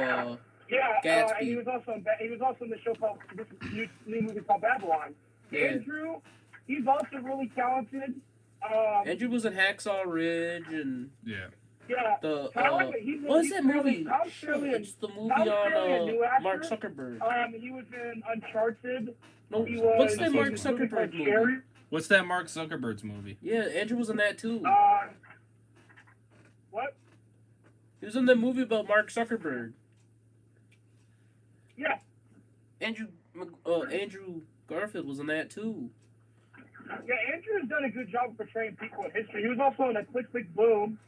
And Gatsby. he was also in the show called this new movie called Babylon. Yeah. Andrew, he's also really talented. Andrew was in Hacksaw Ridge and Yeah. the what's that movie? It's the movie on Mark Zuckerberg. He was in Uncharted. No, what's that Mark Zuckerberg movie? What's that Mark Zuckerberg's movie? Yeah, Andrew was in that too. What? He was in that movie about Mark Zuckerberg. Yeah. Andrew Garfield was in that too. Yeah, Andrew has done a good job portraying people in history. He was also in a Click Click Boom,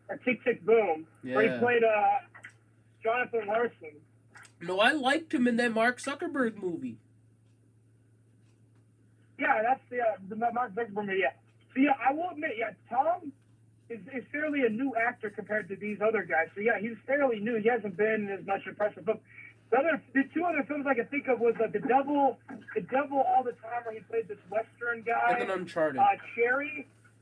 or Tick Tick Boom, where he played Jonathan Larson. No, I liked him in that Mark Zuckerberg movie. Yeah, that's the Mark Zuckerberg movie. Yeah. So yeah, I will admit, Tom is fairly a new actor compared to these other guys. So yeah, he's fairly new. He hasn't been in as much impressive. But the two other films I can think of was the Devil All the Time, where he played this Western guy. And then Uncharted.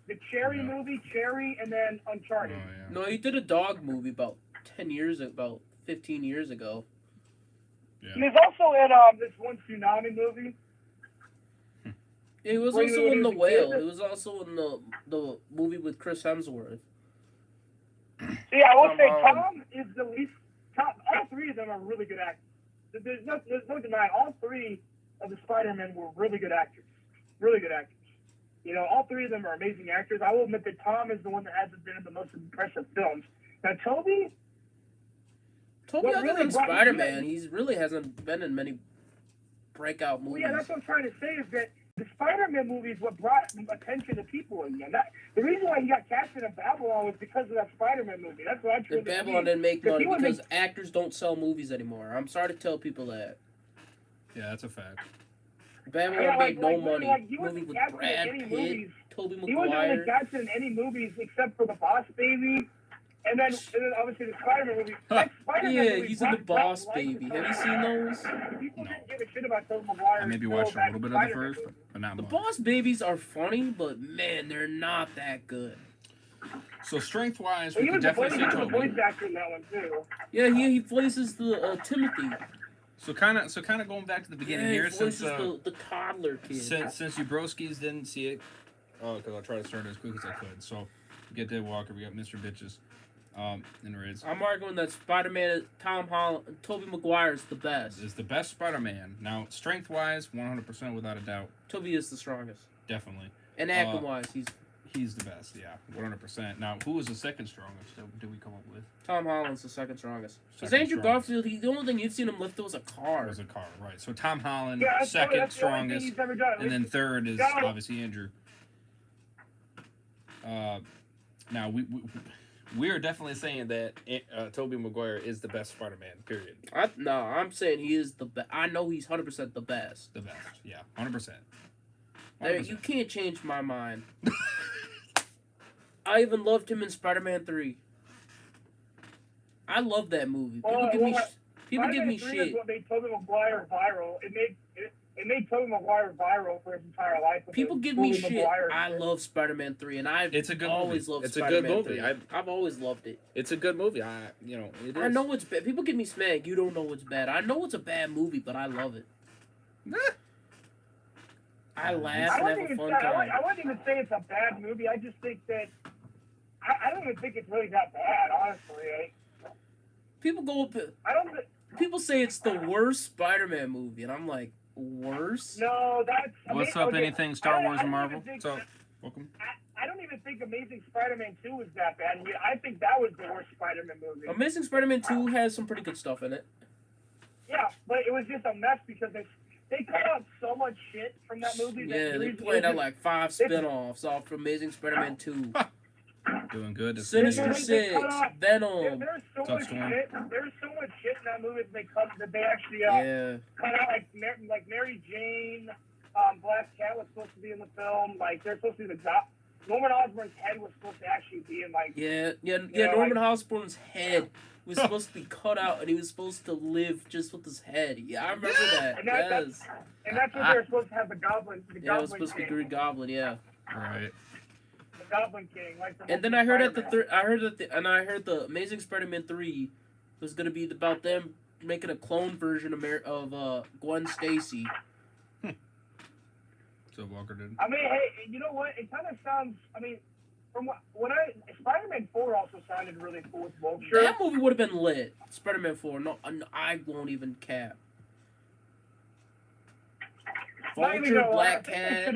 The Cherry movie, Cherry, and then Uncharted. Oh, yeah. No, he did a dog movie about 15 years ago. Yeah. He was also in this one tsunami movie. He was also in The Whale. He was also in the movie with Chris Hemsworth. Yeah, I will say Tom is the least. All three of them are really good actors. There's no denying. All three of the Spider-Men were really good actors. Really good actors. You know, all three of them are amazing actors. I will admit that Tom is the one that hasn't been in the most impressive films. Now, Tobey, other than Spider-Man, he really hasn't been in many breakout movies. Well, yeah, that's what I'm trying to say is that the Spider-Man movie is what brought attention to people again. The reason why he got casted in Babylon was because of that Spider-Man movie. That's what I truly believe. Babylon didn't make money because actors don't sell movies anymore. I'm sorry to tell people that. Yeah, that's a fact. Babylon made no money. Movie with Brad Pitt, Tobey Maguire. He wasn't casted in any movies except for The Boss Baby. And then obviously the Spider-Man movie. Yeah, he's in The Boss Baby. Have you seen those? People didn't give a shit about Tobey Maguire. I maybe watched a little bit of the first, but not much. The Boss Babies are funny, but man, they're not that good. So strength-wise, we could definitely see Tobey. He was a voice actor in that one too. Yeah, he voices the Timothy. So kind of going back to the beginning here, since the toddler kid. Since you broskies didn't see it, because I'll try to start it as quick as I could. So we get Deadwalker, we got Mr. Bitches. In Riz. I'm arguing that Spider-Man, Tom Holland, Tobey Maguire is the best. Is the best Spider-Man. Now, strength-wise, 100% without a doubt. Tobey is the strongest. Definitely. And acting-wise, he's the best, yeah. 100%. Now, who was the second strongest did we come up with? Tom Holland's the second strongest. Because Andrew Garfield, the only thing you've seen him lift was a car. It was a car, right. So Tom Holland, second strongest. And then third is obviously Andrew. Now, we are definitely saying that Tobey Maguire is the best Spider-Man, period. I'm saying he is the best. I know he's 100% the best. The best, yeah. 100%. You can't change my mind. I even loved him in Spider-Man 3. I love that movie. People give me shit. Is what made Tobey Maguire viral. It made Tobey Maguire viral for his entire life. People give me shit. I love Spider-Man 3, and I've always loved Spider-Man 3. I've always loved it. It's a good movie. I know it's bad. People give me smack. You don't know it's bad. I know it's a bad movie, but I love it. I laugh and have a fun time. I wouldn't even say it's a bad movie. I just think that I don't even think it's really that bad, honestly. People say it's the worst Spider-Man movie, and I'm like, worse? No, that's... What's up, anything Star Wars and Marvel? So, welcome. I don't even think Amazing Spider-Man 2 was that bad. I think that was the worst Spider-Man movie. Amazing Spider-Man 2 has some pretty good stuff in it. Yeah, but it was just a mess because they cut out so much shit from that movie. Yeah, they played out like 5 spin-offs off from Amazing Spider-Man 2. Doing good. Sinister Six, Venom. There's so much shit in that movie that they actually cut out, like Mary Jane, Black Cat was supposed to be in the film. Like they're supposed to be Norman Osborn's head was supposed to actually be in Norman Osborn's head was supposed to be cut out, and he was supposed to live just with his head. Yeah, I remember that. And that's what they were supposed to have the Goblin. It was supposed to be Green Goblin. Yeah. Right. Goblin King, and then I heard the Amazing Spider-Man 3 was gonna be about them making a clone version of Gwen Stacy. So Walker did. I mean, hey, you know what? It kind of sounds. I mean, from Spider-Man 4 also sounded really cool with Vulture. That movie would have been lit. Spider-Man 4. No, I won't even cap. Vulture, Black Cat,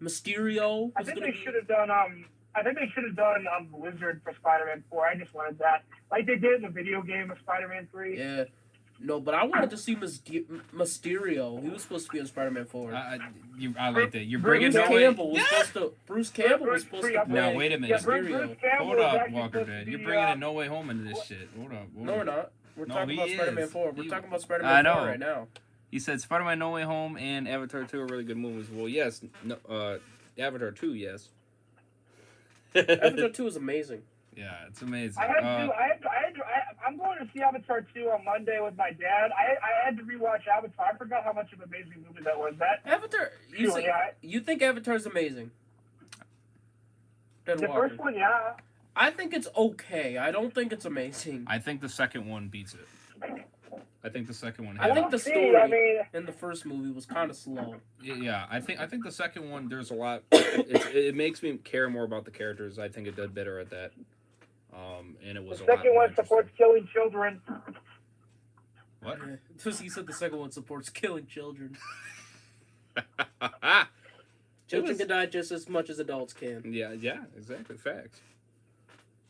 Mysterio. I think they should have done. I think they should have done Lizard for Spider-Man 4. I just wanted that, like they did in the video game of Spider-Man 3. Yeah. No, but I wanted to see Mysterio. He was supposed to be in Spider-Man 4. I like that. You're bringing Bruce no way. Campbell was supposed to. Bruce Campbell was supposed to play. Now wait a minute. Mysterio. Hold up, Walker Dead. You're bringing in No Way Home into this shit. Hold up. No, we're not. We're talking about Spider-Man 4. We're talking about I Spider-Man know. 4 right now. He said Spider-Man No Way Home and Avatar 2 are really good movies. Well, yes. No, Avatar 2, yes. Avatar 2 is amazing. Yeah, it's amazing. I'm going to see Avatar 2 on Monday with my dad. I had to rewatch Avatar. I forgot how much of an amazing movie that was. Avatar. You think Avatar's amazing? The first one, yeah. I think it's okay. I don't think it's amazing. I think the second one beats it. I think the second one. I think the story in the first movie was kind of slow. Yeah, I think the second one there's a lot. It makes me care more about the characters. I think it did better at that. And it was the a lot second more one supports killing children. What? He said the second one supports killing children. Children can die just as much as adults can. Yeah, exactly. Facts.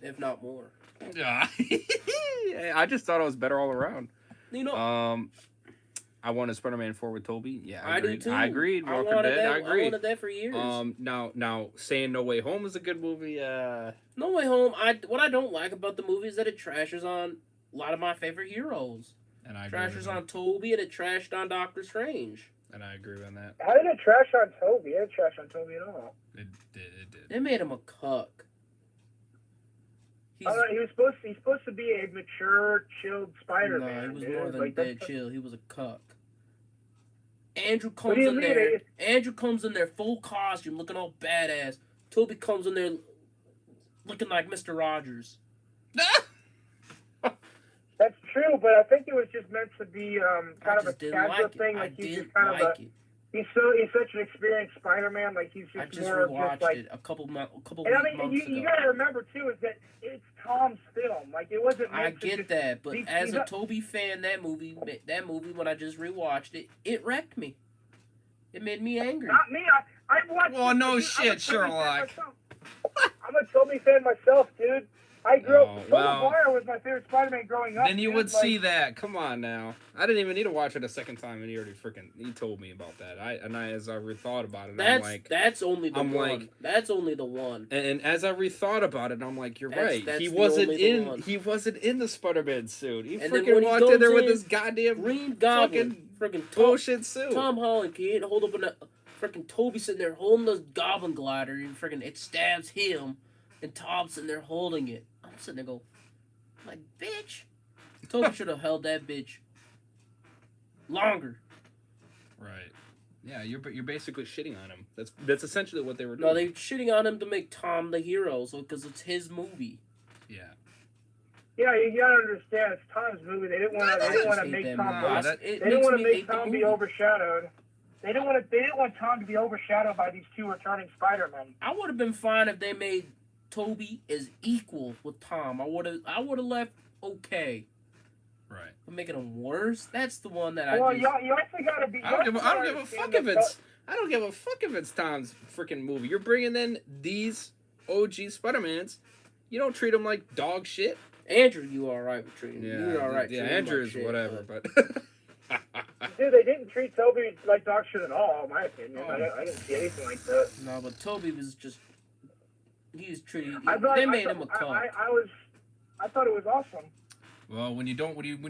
If not more. I just thought it was better all around. You know, I wanted Spider-Man 4 with Tobey. Yeah, I do too. I agreed. I agreed. wanted that for years. Now saying No Way Home is a good movie. No Way Home. What I don't like about the movie is that it trashes on a lot of my favorite heroes. And I trashes on Tobey, and it trashed on Doctor Strange. And I agree on that. How did it trash on Tobey? It didn't trash on Tobey at all. It did. They made him a cuck. He's supposed to be a mature, chilled Spider-Man. No, he was more than that chill. He was a cuck. Andrew comes in there. Andrew comes in there full costume, looking all badass. Tobey comes in there looking like Mr. Rogers. That's true, but I think it was just meant to be kind of a casual thing. Like he's just kind of he's such an experienced Spider-Man. Like he's just more just like a couple months ago. You gotta remember too is that it's Tom's film. Like it wasn't. I get that, but as a Tobey fan, that movie when I just rewatched it, it wrecked me. It made me angry. Not me. I watched. Oh no shit, Sherlock. I'm a Tobey fan myself, dude. I grew up. Maguire was my favorite Spider-Man growing up. Then you would see that. Come on now. I didn't even need to watch it a second time, and he told me about that. As I rethought about it, that's only the one. That's only the one. And as I rethought about it, I'm like, you're right. He wasn't in the Spider-Man suit. He freaking walked in there with this goddamn Green Goblin, freaking bullshit suit. Tom Holland can't hold up a freaking Tobey sitting there holding the Goblin glider, and freaking it stabs him, and Tom's sitting there holding it. I'm sitting there go, like, bitch. Tobey should have held that bitch longer. Right. Yeah, you're basically shitting on him. That's essentially what they were doing. No, they're shitting on him to make Tom the hero, so because it's his movie. Yeah. Yeah, you gotta understand, it's Tom's movie. They didn't want to make Tom. They didn't want to make Tom be overshadowed. They didn't want Tom to be overshadowed by these two returning Spider-Men. I would have been fine if they made Tobey is equal with Tom. I would have left okay. Right. But making him worse, that's the one that you also gotta be. I don't give a fuck if it's Tom's freaking movie. You're bringing in these OG Spider-Mans. You don't treat them like dog shit. Andrew, you all right with treating? Yeah, you're all right. Yeah, Andrew's like whatever, but. Dude, they didn't treat Tobey like dog shit at all, in my opinion. I didn't see anything like that. No, but Tobey was just. He's treated. They made him a cuck. I thought it was awesome. Well, when you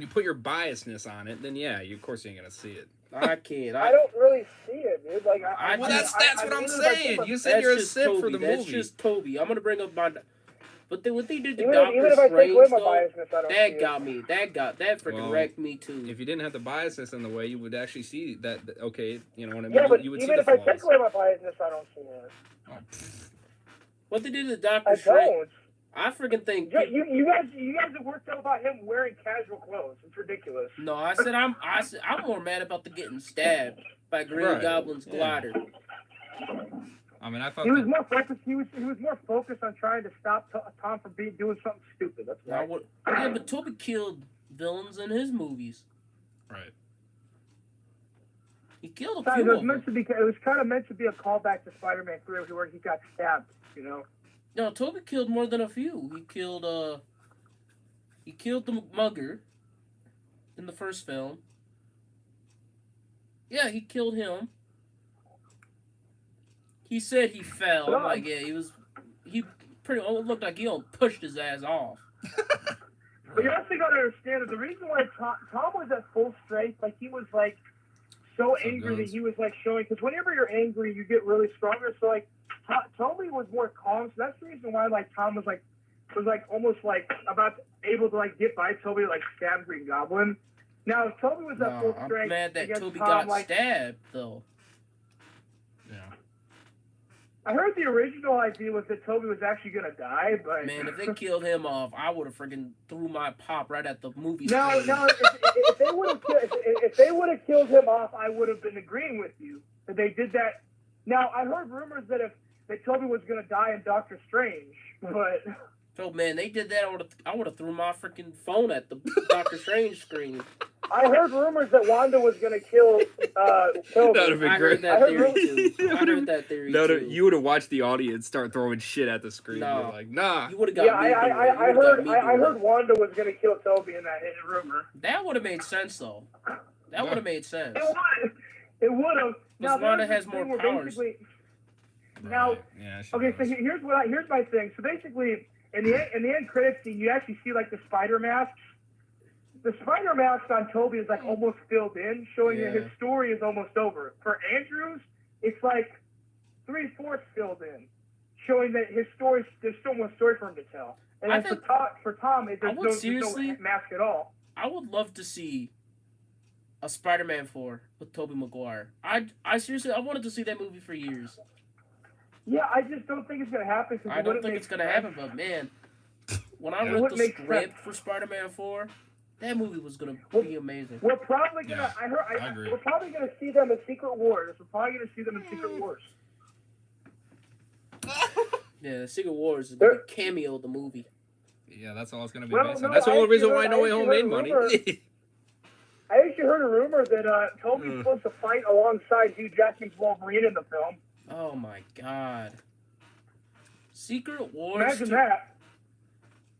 put your biasness on it, then yeah, of course you ain't gonna see it. I can't. I don't really see it, dude. Like, that's what I'm saying. You said you're a simp for the movie. That's just Tobey. I'm gonna bring up my. But what they did to even Doctor if I take Strange, away my biasness, I don't that see got it. me. That freaking wrecked me too. If you didn't have the biasness in the way, you would actually see that. Okay, you know what I mean. Yeah, but you would even see if I take away my biasness, I don't see it. What they did to Doctor Strange. I freaking think. You guys have worked out about him wearing casual clothes. It's ridiculous. No, I said I'm more mad about the getting stabbed by Green Goblin's glider. I mean, I thought he was more focused. He was more focused on trying to stop Tom from doing something stupid. That's why. Yeah, but Tobey killed villains in his movies. Right. He killed a few. It was kind of meant to be a callback to Spider-Man 3, where he got stabbed. You know. No, Tobey killed more than a few. He killed the mugger in the first film. Yeah, he killed him. He said he fell. I'm like, yeah, he pretty looked like he pushed his ass off. But you also got to understand that the reason why Tom was at full strength, like he was like so angry that he was like showing, because whenever you're angry, you get really stronger. So like Tobey was more calm, so that's the reason why like Tom was almost like able to like get by Tobey to like stab Green Goblin. Now if Tobey was at full strength, I'm mad that against Tobey Tom, got stabbed though. Yeah. I heard the original idea was that Tobey was actually gonna die, but man, if they killed him off, I would have freaking threw my pop right at the movie. No, if they would have killed him off, I would have been agreeing with you that they did that. Now I heard rumors that Tobey was gonna die in Doctor Strange, but so man, they did that. I would have threw my freaking phone at the Doctor Strange screen. I heard rumors that Wanda was gonna kill Tobey. That would have been great. I heard that theory too. You would have watched the audience start throwing shit at the screen. No. You're like, nah. You would have got me. I heard Wanda was gonna kill Tobey in that rumor. That would have made sense though. That would have made sense. It would have. Because Wanda has more powers. Now, yeah, okay, so here's my thing. So basically, in the end credits scene, you actually see like the spider masks. The spider mask on Tobey is like almost filled in, showing that his story is almost over. For Andrews, it's like 3/4 filled in, showing that there's still more story for him to tell. And then for Tom, there's no mask at all. I would love to see a Spider-Man 4 with Tobey Maguire. I seriously, I wanted to see that movie for years. Yeah, I just don't think it's gonna happen. I don't think it's gonna happen, but man, when I read the script for Spider-Man 4, that movie was gonna be amazing. We're probably gonna. I agree. We're probably gonna see them in Secret Wars. Yeah, Secret Wars is gonna be a cameo of the movie. Yeah, that's all it's gonna be based on. That's the only reason why No Way Home made money. I actually heard a rumor that Tobey's supposed to fight alongside Hugh Jackman's Wolverine in the film. Oh my god. Secret Wars. Imagine that.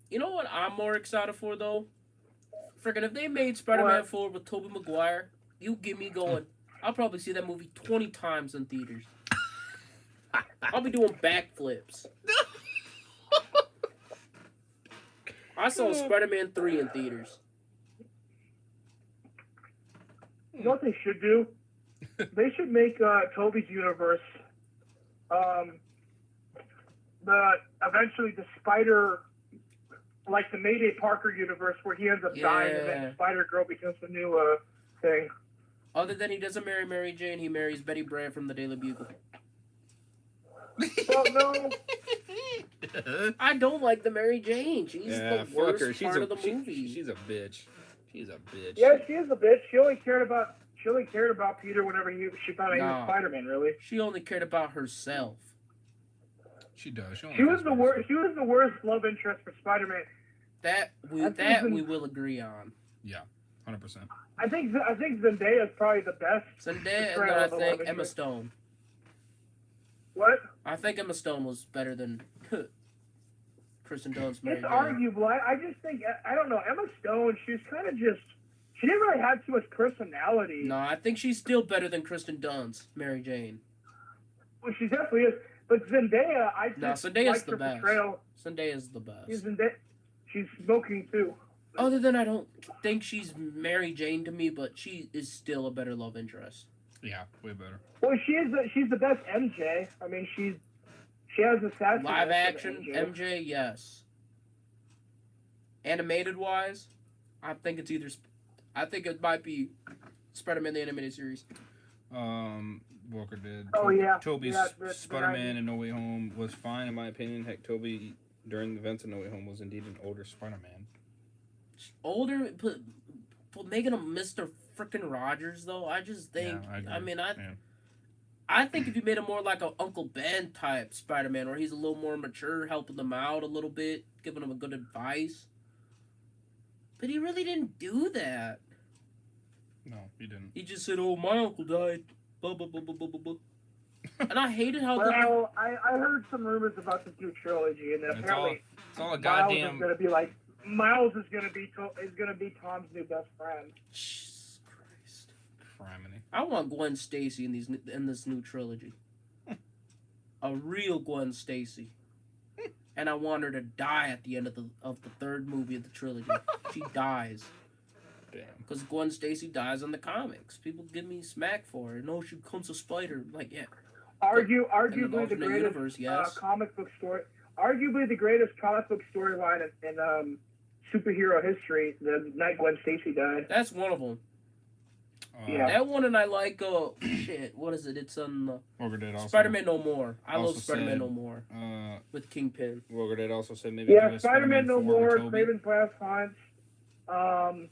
You know what I'm more excited for though? Freaking if they made Spider-Man 4 with Tobey Maguire, you get me going. I'll probably see that movie 20 times in theaters. I'll be doing backflips. I saw Spider-Man 3 in theaters. You know what they should do? They should make Tobey's universe eventually the Spider, like the Mayday Parker universe, where he ends up dying and then Spider-Girl becomes the new thing. Other than he doesn't marry Mary Jane, he marries Betty Brant from the Daily Bugle. Well, no. I don't like the Mary Jane. She's the worst part of the movie. She's a bitch. She's a bitch. Yeah, she is a bitch. She only cared about Peter whenever she found out he was Spider-Man. Really. She only cared about herself. She does. She was the worst. She was the worst love interest for Spider-Man. We will agree on. Yeah, 100%. I think Zendaya is probably the best. Zendaya, and then I think Emma Stone. What? I think Emma Stone was better than Kristen Dunst. It's arguable. I just think, I don't know, Emma Stone, she's kind of just, she didn't really have too much personality. No, I think she's still better than Kristen Dunst, Mary Jane. Well, she definitely is. But Zendaya, Zendaya's the best. Zendaya's the best. She's smoking too. Other than I don't think she's Mary Jane to me, but she is still a better love interest. Yeah, way better. Well, she's the best MJ. I mean, she has the sassy live action MJ, yes. Animated wise, I think it might be Spider-Man the Animated Series. Walker did. Oh yeah. Tobey's Spider-Man and No Way Home was fine in my opinion. Heck, Tobey during the events of No Way Home was indeed an older Spider-Man. Older, but making him Mr. Frickin' Rogers though, I just think. Yeah, I agree. I mean, Yeah. I think if you made him more like a Uncle Ben type Spider-Man, where he's a little more mature, helping them out a little bit, giving them a good advice. But he really didn't do that. No, he didn't. He just said, "Oh, my uncle died." Blah blah blah blah blah blah. And I hated how. Well, I heard some rumors about this new trilogy, and apparently It's all a Miles goddamn. is gonna be like Miles is gonna be Tom's new best friend. Jesus Christ! Criminy. I want Gwen Stacy in this new trilogy. A real Gwen Stacy. And I want her to die at the end of the third movie of the trilogy. She dies. Damn. Because Gwen Stacy dies in the comics. People give me smack for her. No, she becomes a spider. Like, yeah. Arguably the alternate greatest universe, yes. comic book story. Arguably the greatest comic book storyline in superhero history. The night Gwen Stacy died. That's one of them. Yeah. That one, and I like, shit, what is it? It's on Also, Spider-Man No More. I also love Spider-Man said, No More. With Kingpin. Roger also said maybe Yeah, do a Spider-Man No 4 with More, Tobey, Craven's Last Hunt.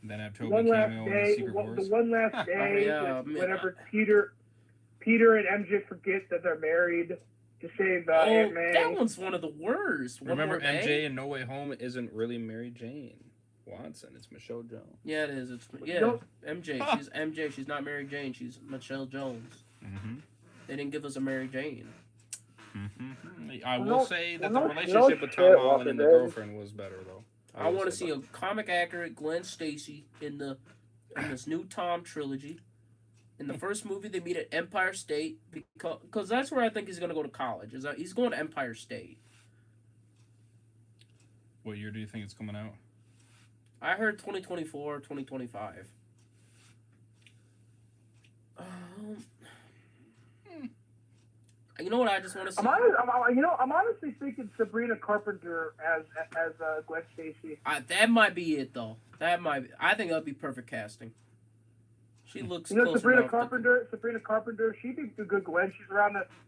then have Tobey One Last cameo in Day. Secret Wars. The One Last Day. Yeah, whenever Peter and MJ forget that they're married to save Aunt May. That one's one of the worst. Remember, MJ in No Way Home isn't really Mary Jane Watson. It's Michelle Jones. Yeah, it is. It's MJ. She's MJ. She's not Mary Jane. She's Michelle Jones. Mm-hmm. They didn't give us a Mary Jane. Mm-hmm. I will say that the no relationship with Tom shit, Holland and the Walker, girlfriend was better, though. I want to see a comic accurate Gwen Stacy in this new Tom trilogy. In the first movie, they meet at Empire State because that's where I think he's going to go to college. He's going to Empire State. What year do you think it's coming out? I heard 2024, 2025. You know what I just want to see? I'm honestly thinking Sabrina Carpenter as Gwen Stacy. That might be it though. I think that'd be perfect casting. She looks. Sabrina Carpenter. She'd be a good Gwen.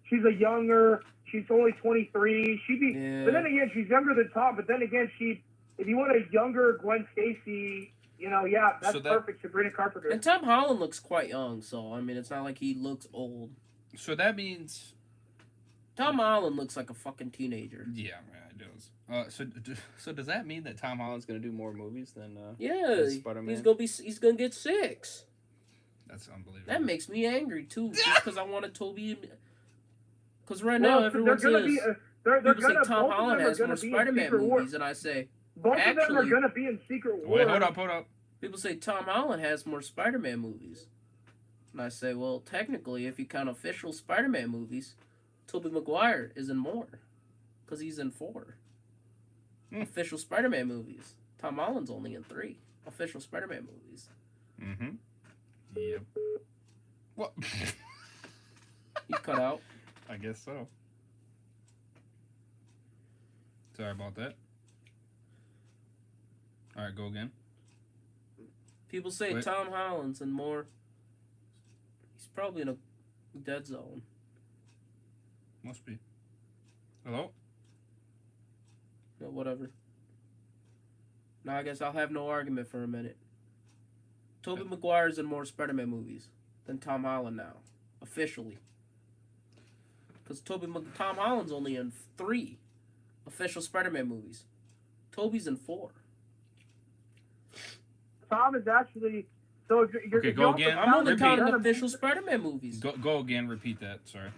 She's a younger. She's only 23. She'd be. Yeah. But then again, she's younger than Tom. But then again, if you want a younger Gwen Stacy, that's perfect. Sabrina Carpenter. And Tom Holland looks quite young, so I mean, it's not like he looks old. So that means Tom Holland looks like a fucking teenager. Yeah, it does. So does that mean that Tom Holland's gonna do more movies than Spider-Man? He's gonna get 6. That's unbelievable. That makes me angry too, just because I want a Toby. Because now everyone says people say Tom Holland has more Spider-Man movies, and I say both of them are gonna be in Secret Wars. Wait, hold up. People say Tom Holland has more Spider-Man movies, and I say, well, technically, if you count official Spider-Man movies, Tobey Maguire is in more, because he's in 4 official Spider-Man movies. Tom Holland's only in 3 official Spider-Man movies. Mm-hmm. Yep. What? He's cut out. I guess so. Sorry about that. All right, go again. People say Tom Holland's in more. He's probably in a dead zone. Must be. Hello? No, whatever. Now I guess I'll have no argument for a minute. Tobey Maguire's in more Spider-Man movies than Tom Holland now, officially. Because Tom Holland's only in 3 official Spider-Man movies. Tobey's in 4. Tom is actually. So you're go again. I'm only counting official Spider-Man movies. Go again. Repeat that. Sorry.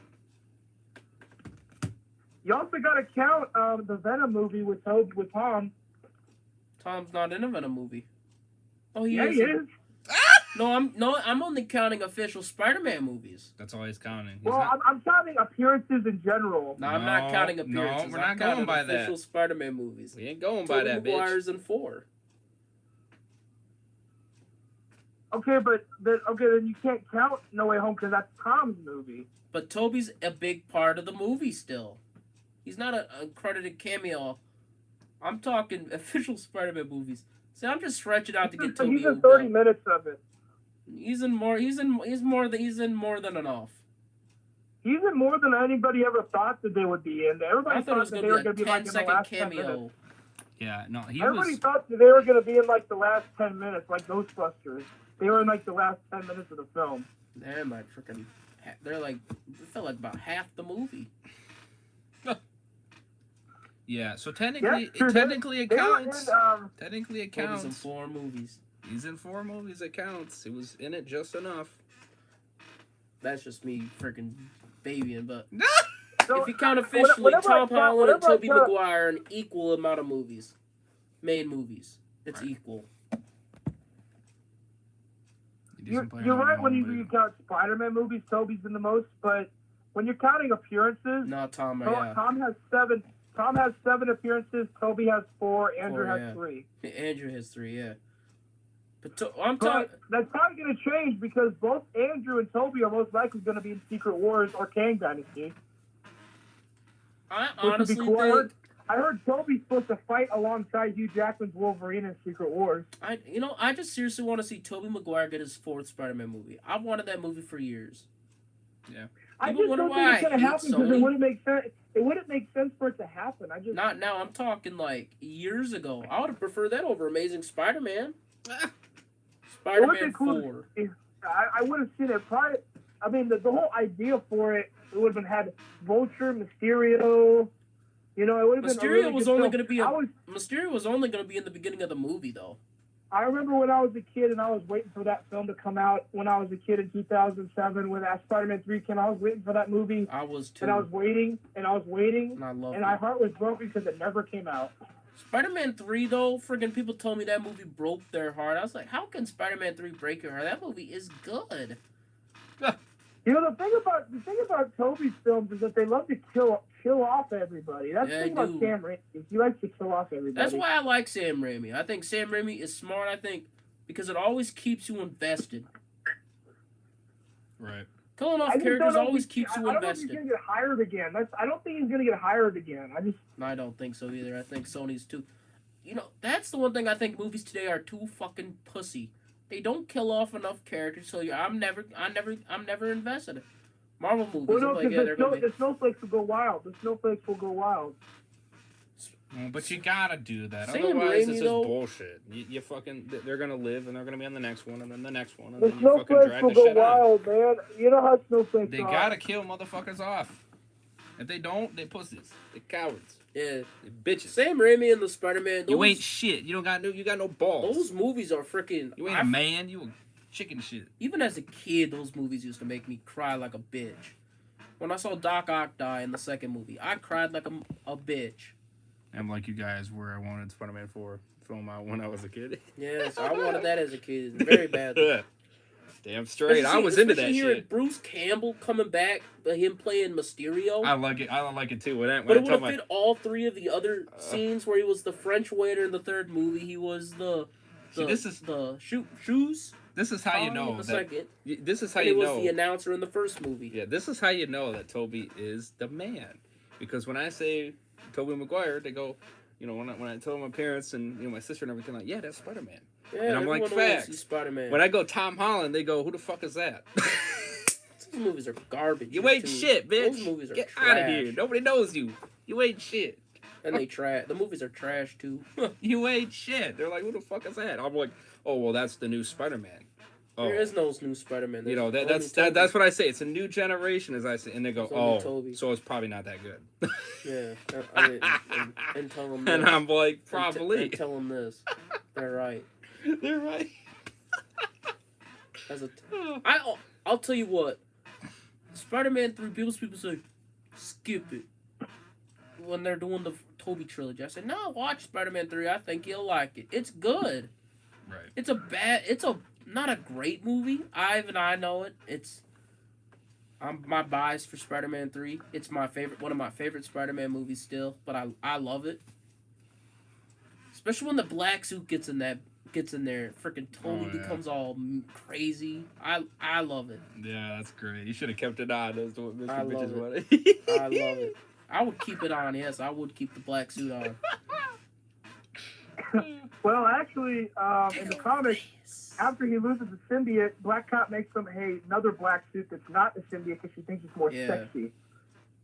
You also got to count the Venom movie with Tom. Tom's not in a Venom movie. Oh, he is. No, I'm only counting official Spider-Man movies. That's all he's counting. I'm counting appearances in general. No, I'm not counting appearances. No, we're not going by that. Official Spider-Man movies. We ain't going by that, bitch. Tobey Maguire's in 4. Okay, then you can't count No Way Home because that's Tom's movie. But Tobey's a big part of the movie still. He's not a credited cameo. I'm talking official Spider-Man movies. See, I'm just stretching out to get Tobey. He's in 30 minutes of it. He's in more than enough. He's in more than anybody ever thought that they would be in. I Everybody thought it was thought that gonna they were be going a to be like in the 10-second last 10 minutes. cameo. Yeah, no, he Everybody was. thought that they were going to be in like the last 10 minutes, like Ghostbusters. They were in like the last 10 minutes of the film. They're like freaking. They're like. It felt like about half the movie. Yeah, so technically, Yeah, technically it They were in, counts. Technically it He's in counts. 4 movies. He's in 4 movies. It counts. He was in it just enough. That's just me freaking babying, but so, if you count officially, Tom Holland and Tobey whenever I Maguire an equal amount of movies, main movies. It's Right. equal. You're right when you count Spider-Man movies. Tobey's in the most, but when you're counting appearances, No, Tom. Tom has 7. Tom has 7 appearances. Tobey has 4. Andrew 4, has yeah. 3. Andrew has 3. Yeah. But I'm But talking. that's probably going to change because both Andrew and Tobey are most likely going to be in Secret Wars or Kang Dynasty. I Which would honestly be cool. think. I heard Tobey's supposed to fight alongside Hugh Jackman's Wolverine in Secret Wars. I just seriously want to see Tobey Maguire get his 4th Spider-Man movie. I've wanted that movie for years. Yeah. I People just wonder don't why think I it's going to hate happen because Sony. it wouldn't make sense. It wouldn't make sense for it to happen. Not now. I'm talking like years ago. I would have preferred that over Amazing Spider-Man. Spider-Man cool. 4. I would have seen it probably. I mean, the whole idea for it would have been had Vulture, Mysterio. You know, it would have been. Mysterio was only going to be. I Mysterio was only going to be in the beginning of the movie, though. I remember when I was a kid and I was waiting for that film to come out when I was a kid in 2007 when that Spider-Man 3 came out. I was waiting for that movie. I was too. And I was waiting. And I loved And it. my heart was broken because it never came out. Spider-Man 3, though, friggin' people told me that movie broke their heart. I was like, how can Spider-Man 3 break your heart? That movie is good. You know, the thing about Tobey's films is that they love to kill off everybody. That's Yeah, the thing they about do. Sam Raimi. He likes to kill off everybody. That's why I like Sam Raimi. I think Sam Raimi is smart, because it always keeps you invested. Right. Killing off I just characters don't know always if he- keeps you I don't know if he's invested. going to get hired again. I don't think he's going to get hired again. I don't think so either. I think Sony's too. You know, that's the one thing I think movies today are too fucking pussy. They don't kill off enough characters, so I'm never invested. Marvel movies, Well, no, I'm like, yeah, they're gonna be. the snowflakes will go wild. The snowflakes will go wild. But you gotta do that. Sam Otherwise, Raimi, it's just though- bullshit. You fucking, they're gonna live and they're gonna be on the next one and then the next one and The then you fucking snowflakes drag will the go shit out. wild, man. You know how snowflakes They are. gotta kill motherfuckers off. If they don't, they pussies. They cowards. Yeah, They bitches. Sam Raimi and the Spider-Man. You ain't shit. You got no balls. Those movies are freaking. You ain't a man. You a chicken shit. Even as a kid, those movies used to make me cry like a bitch. When I saw Doc Ock die in the second movie, I cried like a bitch. I'm like you guys where I wanted Spider-Man 4 film out when I was a kid. Yes, I wanted that as a kid very badly. Damn straight. I was into that hearing shit. Bruce Campbell coming back, him playing Mysterio. I like it. I like it too. When But I it would told have fit all 3 of the other scenes where he was the French waiter in the third movie. He was the shoes. This is how you in know the that. second. This is how And you he was know. the announcer in the first movie. Yeah, this is how you know that Tobey is the man. Because when I say Tobey Maguire, they go, you know, when I tell my parents and my sister and everything, like, yeah, that's Spider-Man. Yeah, And I'm like, everyone wants to facts. see Spider-Man. When I go Tom Holland, they go, who the fuck is that? Those movies are garbage. You ain't too. shit, bitch. Those movies are Get trash. out of here. Nobody knows you. You ain't shit. And they trash. The movies are trash too. You ain't shit. They're like, who the fuck is that? I'm like, oh, well, that's the new Spider-Man. Oh. There is no new Spider-Man. You know, There's that's what I say. It's a new generation, as I say. And they go, There's only oh, Tobey. so it's probably not that good. Yeah. I mean, and tell them this. And I'm like, And probably. tell them this. They're right. They're right. I'll tell you what. Spider-Man 3, people say, skip it. When they're doing the Tobey trilogy. I said, no, watch Spider-Man 3. I think you'll like it. It's good. Right. It's not a great movie. I know it. I'm my bias for Spider-Man 3. It's one of my favorite Spider-Man movies still, but I love it. Especially when the black suit gets in there. Freaking Tobey becomes all crazy. I love it. Yeah, that's great. You should have kept it on. That's what Mr. I Bitches love wanted. I love it. I would keep it on, yes. I would keep the black suit on. Well, actually, in the comics, after he loses the symbiote, Black Cat makes him another black suit that's not the symbiote because she thinks it's more sexy.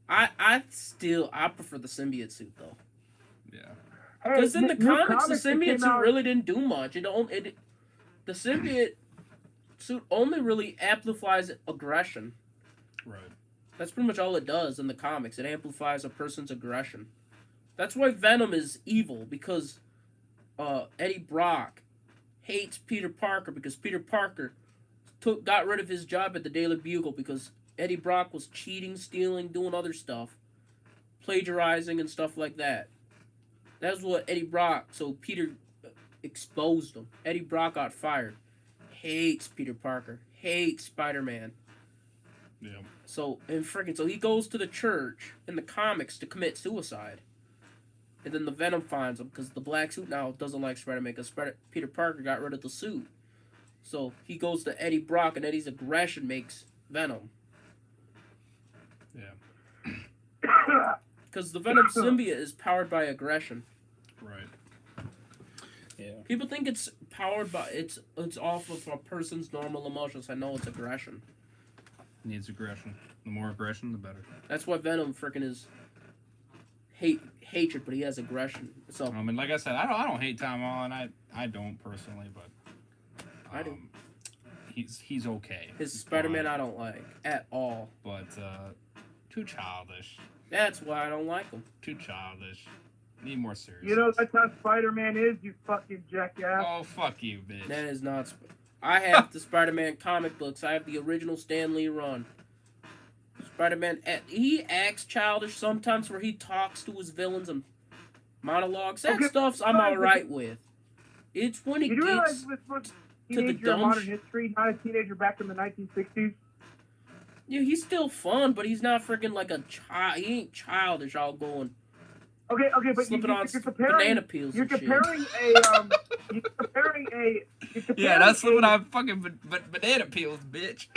I prefer the symbiote suit though. Yeah. Because in the comics, the symbiote suit really didn't do much. The symbiote suit only really amplifies aggression. Right. That's pretty much all it does in the comics. It amplifies a person's aggression. That's why Venom is evil, because Eddie Brock hates Peter Parker because Peter Parker got rid of his job at the Daily Bugle because Eddie Brock was cheating, stealing, doing other stuff, plagiarizing and stuff like that. That's what Eddie Brock, so Peter exposed him. Eddie Brock got fired. Hates Peter Parker. Hates Spider-Man. Yeah. So he goes to the church in the comics to commit suicide. And then the Venom finds him because the black suit now doesn't like Spider-Man because Peter Parker got rid of the suit. So he goes to Eddie Brock, and Eddie's aggression makes Venom. Yeah. Because the Venom symbiote is powered by aggression. Right. Yeah. People think it's powered by it's off of a person's normal emotions. I know it's aggression. Needs aggression. The more aggression, the better. That's why Venom freaking is hatred, but he has aggression. So I mean, like I said, I don't hate Tom Holland. I don't personally, but I do. He's okay. His Spider-Man I don't like at all. But too childish. That's why I don't like him. Too childish. Need more serious. You know that's how Spider-Man is, you fucking jackass. Oh, fuck you, bitch. That is not. I have the Spider-Man comic books. I have the original Stan Lee run. Spider-Man, he acts childish sometimes where he talks to his villains and monologues. That stuff's I'm alright with. It's when he gets to the dumb modern history, not a teenager back in the 1960s. Yeah, he's still fun, but he's not freaking like a child. He ain't childish all going. Okay, but slipping on you're comparing banana peels. You're and shit. comparing Yeah, that's slipping on fucking banana peels, bitch.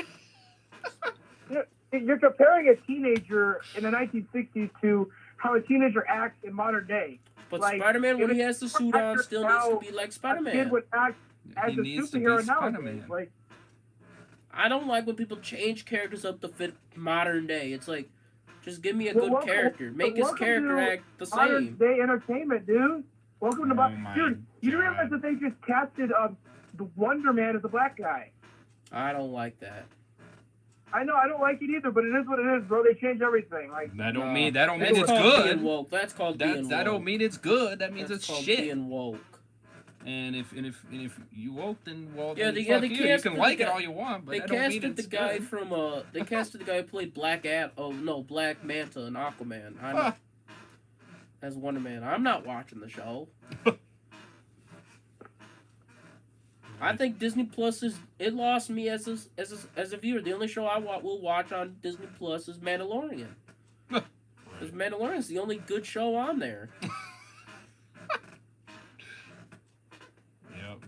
You're comparing a teenager in the 1960s to how a teenager acts in modern day. But like, Spider-Man, when he has the suit on, still needs to be like Spider-Man. A kid would act as a superhero nowadays. Like, I don't like when people change characters up to fit modern day. It's like, just give me a good character. Make his character act the same. Modern day entertainment, dude. Welcome to dude. You realize that they just casted the Wonder Man as a black guy? I don't like that. I know I don't like it either, but it is what it is, bro. They change everything. Like that don't mean it's good. Being woke. That's called being woke. That don't mean it's good. That means it's shit. Being woke. And if you woke, then well, yeah, then they you can like it all you want, but they that don't mean casted the guy good. from they casted the guy who played Black Manta and Aquaman. As Wonder Man. I'm not watching the show. I think Disney Plus it lost me as a viewer. The only show I will watch on Disney Plus is Mandalorian. Because Mandalorian is the only good show on there.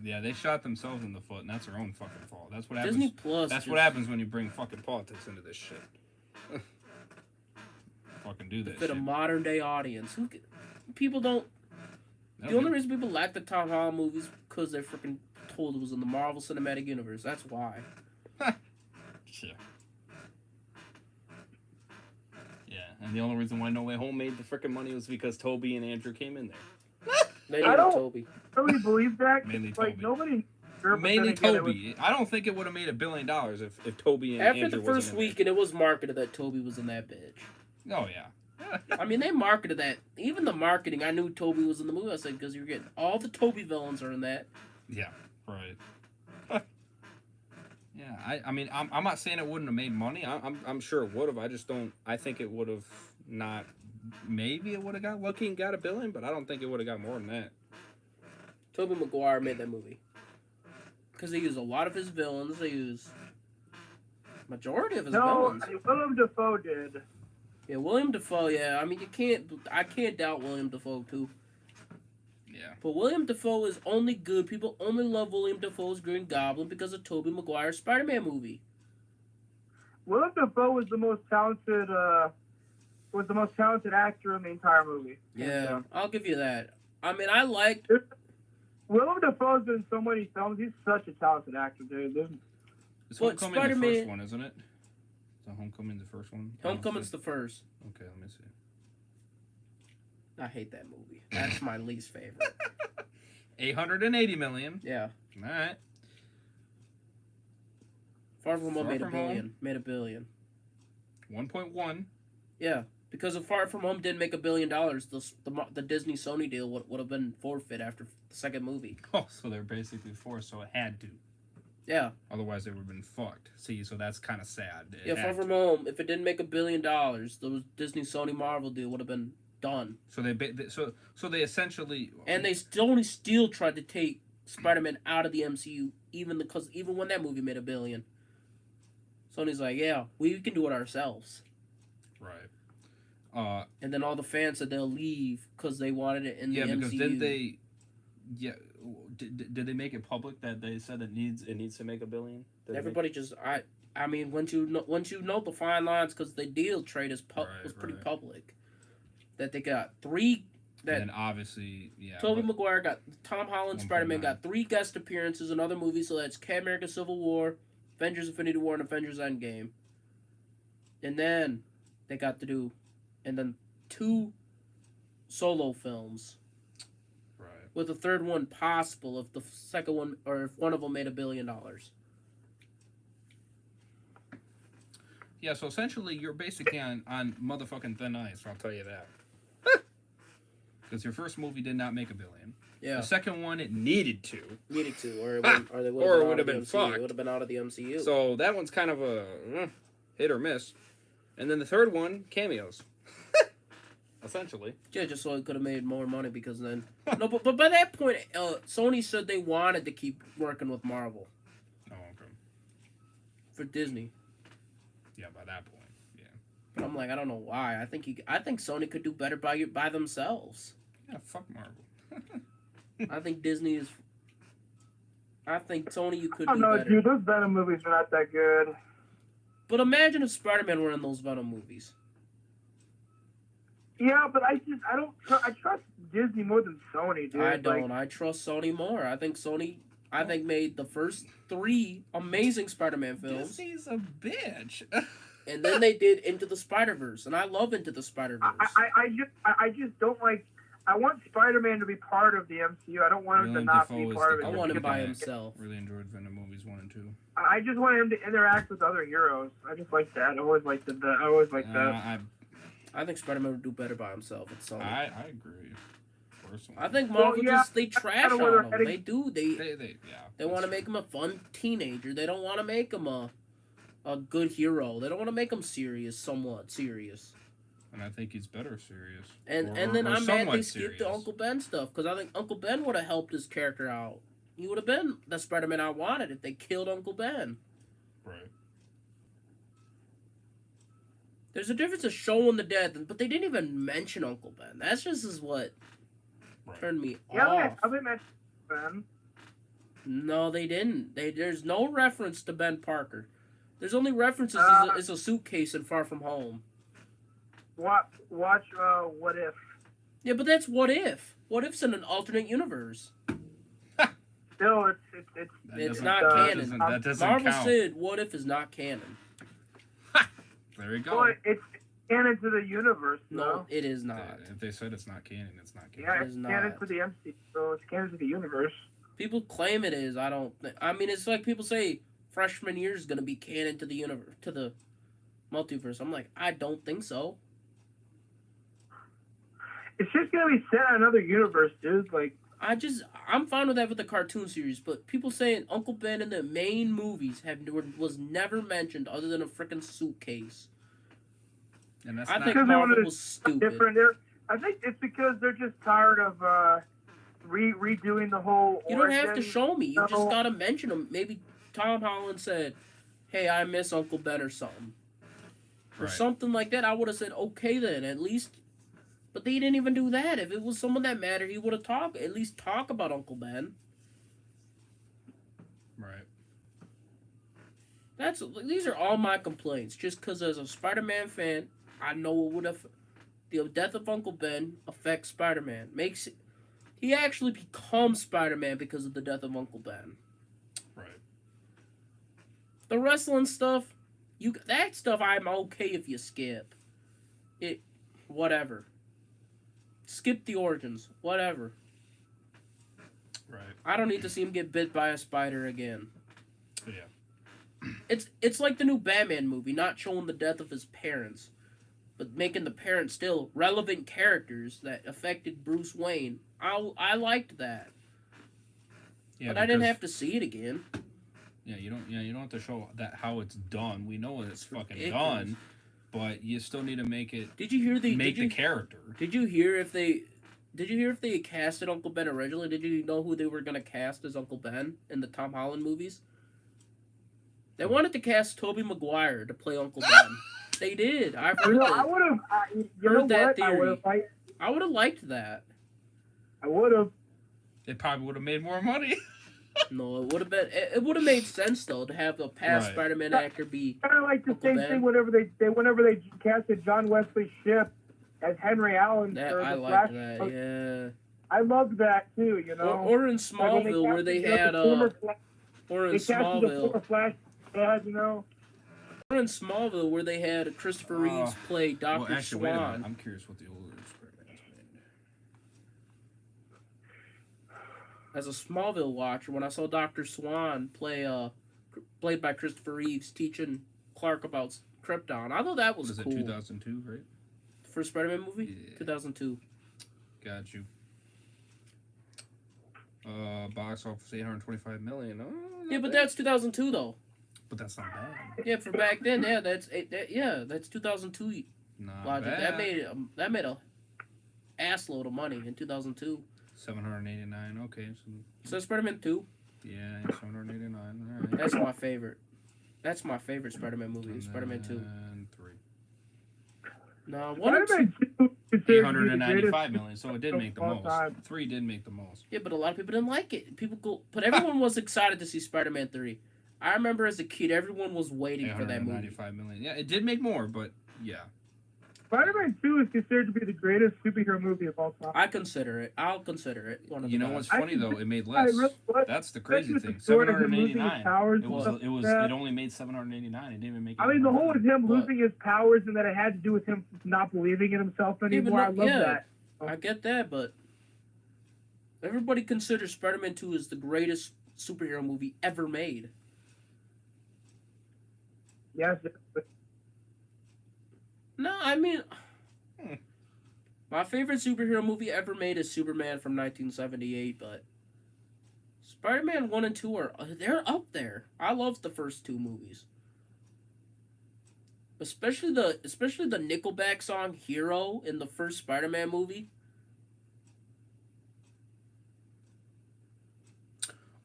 Yeah, they shot themselves in the foot, and that's their own fucking fault. That's what happens. Disney Plus. That's what happens when you bring fucking politics into this shit. Fucking do that. Fit a modern day audience. People don't. The only reason people like the Tom Holland movies because they're freaking told it was in the Marvel Cinematic Universe. That's why. Sure. Yeah, and the only reason why No Way Home made the freaking money was because Tobey and Andrew came in there. I don't Toby. really believe that. Mainly like Tobey. nobody. Mainly Tobey. I don't think it would have made $1 billion if Tobey and Andrew After the first weekend, it was marketed that Tobey was in that bitch. Oh yeah. I mean, they marketed that. Even the marketing, I knew Tobey was in the movie. I said because you're getting all the Tobey villains are in that. Yeah. Right. Yeah. I mean, I'm not saying it wouldn't have made money. I'm sure it would have. I just don't. I think it would have not. Maybe it would have got lucky and got $1 billion, but I don't think it would have got more than that. Tobey Maguire made that movie because they used a lot of his villains. They used majority of his villains. No, Willem Dafoe did. Yeah, William Dafoe. Yeah, I mean I can't doubt William Dafoe too. Yeah. But William Dafoe is only good. People only love William Dafoe's Green Goblin because of Tobey Maguire's Spider-Man movie. Willem Dafoe was the most talented. Was the most talented actor in the entire movie. Yeah, I'll give you that. I mean, I liked Willem Dafoe's in so many films. He's such a talented actor, dude. It's But Homecoming the Spider-Man- first one, isn't it? Is Homecoming the first one? Homecoming's the first. Okay, let me see. I hate that movie. That's my least favorite. 880 million. Yeah. All right. Far From Home Far made a From billion. Home. Made $1 billion. 1.1. Yeah. Because if Far From Home didn't make $1 billion, the Disney Sony deal would have been forfeit after the second movie. Oh, so they're basically forced, so it had to. Yeah. Otherwise, they would have been fucked. See, so that's kind of sad. It Yeah, had Far to. From Home, if it didn't make $1 billion, the Disney Sony Marvel deal would have been done. So so they essentially. And Sony still tried to take Spider-Man out of the MCU, even when that movie made $1 billion. Sony's like, yeah, we can do it ourselves. Right. And then all the fans said they'll leave because they wanted it in the MCU. Yeah, because did they? Yeah. Did they make it public that they said it needs to make $1 billion? Everybody I mean, once you know the fine lines, because the deal trade was pretty right. public. That they got three. That And obviously, yeah. Tobey Maguire got Tom Holland 1.9. Spider-Man got 3 guest appearances in other movies. So that's Captain America: Civil War, Avengers: Infinity War, and Avengers: Endgame. And then they got to do, and then 2 solo films. Right. With the third one possible if the second one or if one of them made $1 billion. Yeah, so essentially you're basically on motherfucking thin ice, I'll tell you that. Because your first movie did not make $1 billion. Yeah. The second one, it needed to. Needed to, or they would have been fucked. It would have been out of the MCU. So that one's kind of a hit or miss. And then the third one, cameos. Essentially. Yeah, just so it could have made more money because then... No, but by that point, Sony said they wanted to keep working with Marvel. Oh, okay. For Disney. Yeah, by that point, yeah. But I'm like, I don't know why. I think Sony could do better by themselves. Yeah, fuck Marvel. I think Disney is... I think Sony, you could I do don't know, better. dude. Those Venom movies are not that good. But imagine if Spider-Man were in those Venom movies. Yeah, but I trust Disney more than Sony, dude. I don't. I trust Sony more. I think Sony made the first 3 amazing Spider-Man films. Disney's a bitch. And then they did Into the Spider-Verse. And I love Into the Spider-Verse. I just don't like... I want Spider-Man to be part of the MCU. I don't want him to not be part of it. I want him by himself. Really enjoyed Venom movies 1 and 2. I just want him to interact with other heroes. I just like that. I always liked that. I think Spider-Man would do better by himself. It's Sony. I agree. Personally. I think Marvel they trash on him. They do. They want to make him a fun teenager. They don't want to make him a good hero. They don't want to make him somewhat serious. And I think he's better serious. And then I'm mad they skipped the Uncle Ben stuff because I think Uncle Ben would have helped his character out. He would have been the Spider-Man I wanted if they killed Uncle Ben. Right. There's a difference of showing the death, but they didn't even mention Uncle Ben. That's just what turned me off. Yeah, they mentioned Ben. No, they didn't. There's no reference to Ben Parker. There's only references as a suitcase in Far From Home. Watch What If. Yeah, but that's What If. What If's in an alternate universe. Still, it's not canon. That doesn't Marvel count. said What If is not canon. There you go. Well, it's canon to the universe. No, it is not. If they said it's not canon, it's not canon. Yeah, It is it's canon not. to the MCU, so it's canon to the universe. People claim it is. I don't. I mean, it's like people say freshman year is gonna be canon to the universe, to the multiverse. I'm like, I don't think so. It's just gonna be set on another universe, dude. Like, I'm fine with that with the cartoon series, but people saying Uncle Ben in the main movies was never mentioned other than a freaking suitcase. And that's I not think Because they Marvel wanted was stupid. different. I think it's because they're just tired of redoing the whole. You don't have to origin. show me. You No. just gotta mention him. Maybe Tom Holland said, "Hey, I miss Uncle Ben" or something, or something like that. I would have said, "Okay, then at least." But they didn't even do that. If it was someone that mattered, he would have at least talk about Uncle Ben. Right. These are all my complaints. Just because as a Spider-Man fan, I know it would have. The death of Uncle Ben affects Spider-Man. He actually becomes Spider-Man because of the death of Uncle Ben. Right. The wrestling stuff, that stuff I'm okay if you skip. It, whatever. Skip the origins, whatever. Right. I don't need to see him get bit by a spider again. Yeah. It's like the new Batman movie, not showing the death of his parents, but making the parents still relevant characters that affected Bruce Wayne. I liked that. Yeah, but I didn't have to see it again. Yeah, you don't have to show that how it's done. We know it's fucking ridiculous. done, but you still need to make it. Did you hear the character? Did you hear if they casted Uncle Ben originally? Did you know who they were gonna cast as Uncle Ben in the Tom Holland movies? They wanted to cast Tobey Maguire to play Uncle Ben. They did. I've heard that. I would have. Heard that I would theory. have. I would have liked that. I would have. It probably would have made more money. No, it would have been. It would have made sense though to have a past Right. Spider-Man actor be. Kind of like the Uncle same Ben. thing whenever they casted John Wesley Shipp as Henry Allen That for I the like Flash. that. Yeah. I loved that too. You know. Or in Like when Smallville where they casted had the former or in they casted the former Smallville. Flash dad, you know. Or in Smallville where they had Christopher Reeves play Dr. Well, actually, wait a minute. Swan. I'm curious what the older Spider-Man's made. As a Smallville watcher, when I saw Dr. Swan played by Christopher Reeves teaching Clark about Krypton, I thought that was What is cool. it, 2002, right? First Spider-Man movie? Yeah. 2002. Got you. Box office 825 million. Oh, not Yeah, but bad. that's 2002 though. But that's not bad. Yeah, for back then, yeah, that's 2002 Not logic. bad. That made a ass load of money in 2002. 789. Okay, So Spider-Man 2, yeah, 789. All right. that's my favorite. That's my favorite Spider-Man movie. And Spider-Man 2. then 3. No, one and two. Spider-Man 2 is considered to be the 895 greatest million, so it did make the of all most. time. 3 did make the most. Yeah, but a lot of people didn't like it. But everyone was excited to see Spider-Man 3. I remember as a kid, everyone was waiting for that movie. 895 million. Yeah, it did make more, but yeah. Spider-Man 2 is considered to be the greatest superhero movie of all time. I'll consider it. One of You the know best. what's funny though? It made I less. really was. That's the crazy Especially thing. with the story of him losing his 789. powers It and was. stuff It was. like that. It only made 789. It didn't even make. I mean, the whole of him But- losing his powers and that it had to do with him not believing in himself anymore. I love that. I get that, but everybody considers Spider-Man 2 as the greatest superhero movie ever made. Yes. No, I mean, Hmm. my favorite superhero movie ever made is Superman from 1978, but Spider-Man 1 and 2 they're up there. I love the first two movies. Especially the Nickelback song Hero in the first Spider-Man movie.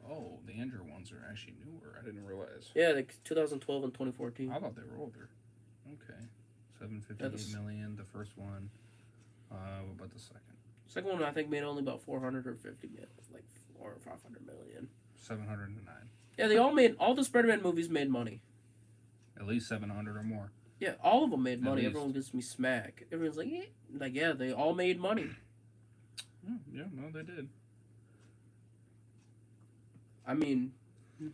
Oh, the Andrew ones are actually newer. I didn't realize. Yeah, like 2012 and 2014. I thought they were older. Okay, 758 million. The first one. What about the second? Second one I think made only about 400 or 50 million, like 400 or 500 million. 709. Yeah, all the Spider-Man movies made money. At least 700 or more. Yeah, all of them made At money. least. Everyone gives me smack. Everyone's like, yeah, they all made money. Yeah, no, they did. I mean,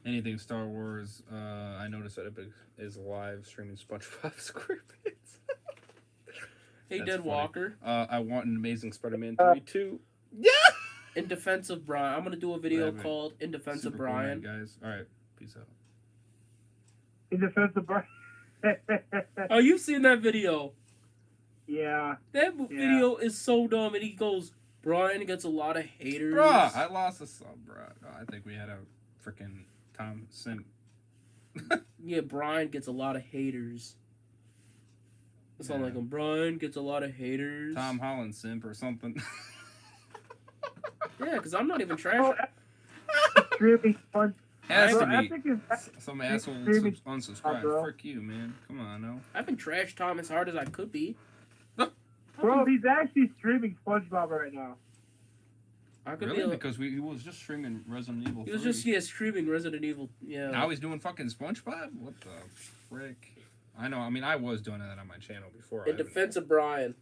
Anything Star Wars. I noticed that Epic is live streaming SpongeBob SquarePants. hey, That's Deadwalker, I want an Amazing Spider-Man 3 too. Yeah. In Defense of Brian. I'm going to do a video Right. called In Defense Super of cool Brian. night, guys. All right, peace out. In defense of Brian. Oh, you've seen that video. Yeah. That video is so dumb. And he goes, Brian gets a lot of haters. Bruh, I lost a sub, bruh. I think we had a freaking Tom Simp. Yeah, Brian gets a lot of haters. It's not Yeah. like him. Brian gets a lot of haters. Tom Holland simp or something. Yeah, because I'm not even Oh, trash. streaming fun. Has Bro, to be. Epic is Some asshole streaming- unsubscribe. bro. Frick you, man. Come on, no. I've been trash Tom as hard as I could be. Bro, he's actually streaming SpongeBob right now. I could Really? be. Because he was just streaming Resident Evil 3. He was just streaming Resident Evil. Yeah. Now he's doing fucking SpongeBob? What the frick? I know. I mean, I was doing that on my channel before. In defense of Brian.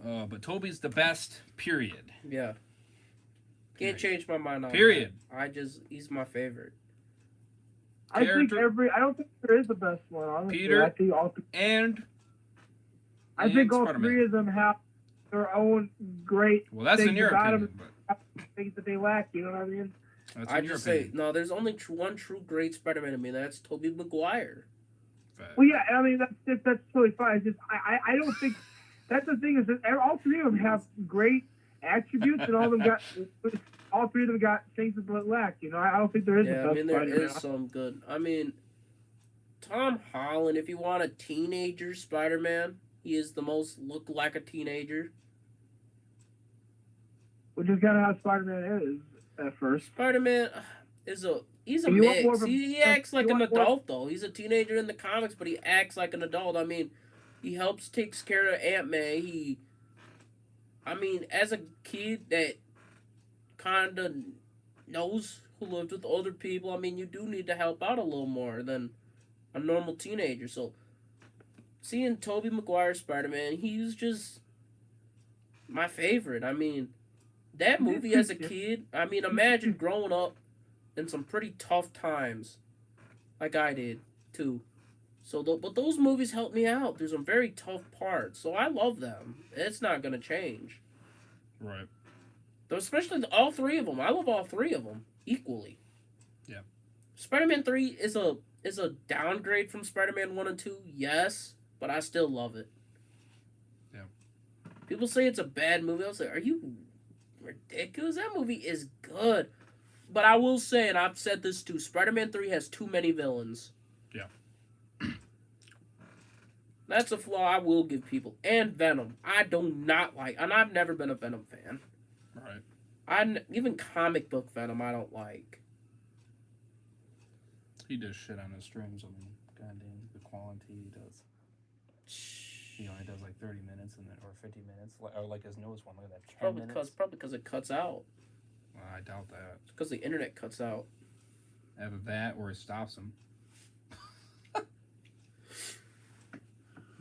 But Tobey's the best. Period. Yeah. Can't change my mind on Period. that. He's my favorite. I think I don't think there is the best one, honestly. Peter I think all Spider-Man. three of them have their own great Well, that's in your opinion. But things that they lack, you know what I mean? that's I in your just say, opinion. no, there's only one true great Spider-Man to me, that's Tobey Maguire. Fact. Well, yeah, I mean, that's totally fine. It's just, I don't think, that's the thing is that all three of them have great attributes, and all three of them got things that lack, you know? I don't think there is a best I mean, there Spider-Man. is some good. I mean, Tom Holland, if you want a teenager Spider-Man, he is the most look like a teenager. Which is kind of how Spider-Man is at first. Spider-Man he's a You want more mix. of a- He acts like you an want more- adult, though. He's a teenager in the comics, but he acts like an adult. I mean, he takes care of Aunt May. As a kid that kind of knows who lived with older people, I mean, you do need to help out a little more than a normal teenager. So, seeing Tobey Maguire Spider-Man, he's just my favorite. I mean, that movie as a kid, imagine growing up in some pretty tough times, like I did, too. So, but those movies helped me out. There's some very tough parts, so I love them. It's not going to change. Right. Especially all three of them. I love all three of them equally. Yeah. Spider-Man 3 is a downgrade from Spider-Man 1 and 2, yes, but I still love it. Yeah. People say it's a bad movie. I was like, are you ridiculous? That movie is good. But I will say, and I've said this too, Spider-Man 3 has too many villains. Yeah. That's a flaw I will give people. And Venom. I do not like, and I've never been a Venom fan. Right. Even comic book Venom I don't like. He does shit on his streams. I mean, goddamn, the quality he does. He only does like 30 minutes or 50 minutes. Or like his newest one, look at that, 10 minutes. Probably because it cuts out. Well, I doubt that. It's because the internet cuts out. Either that or it stops him.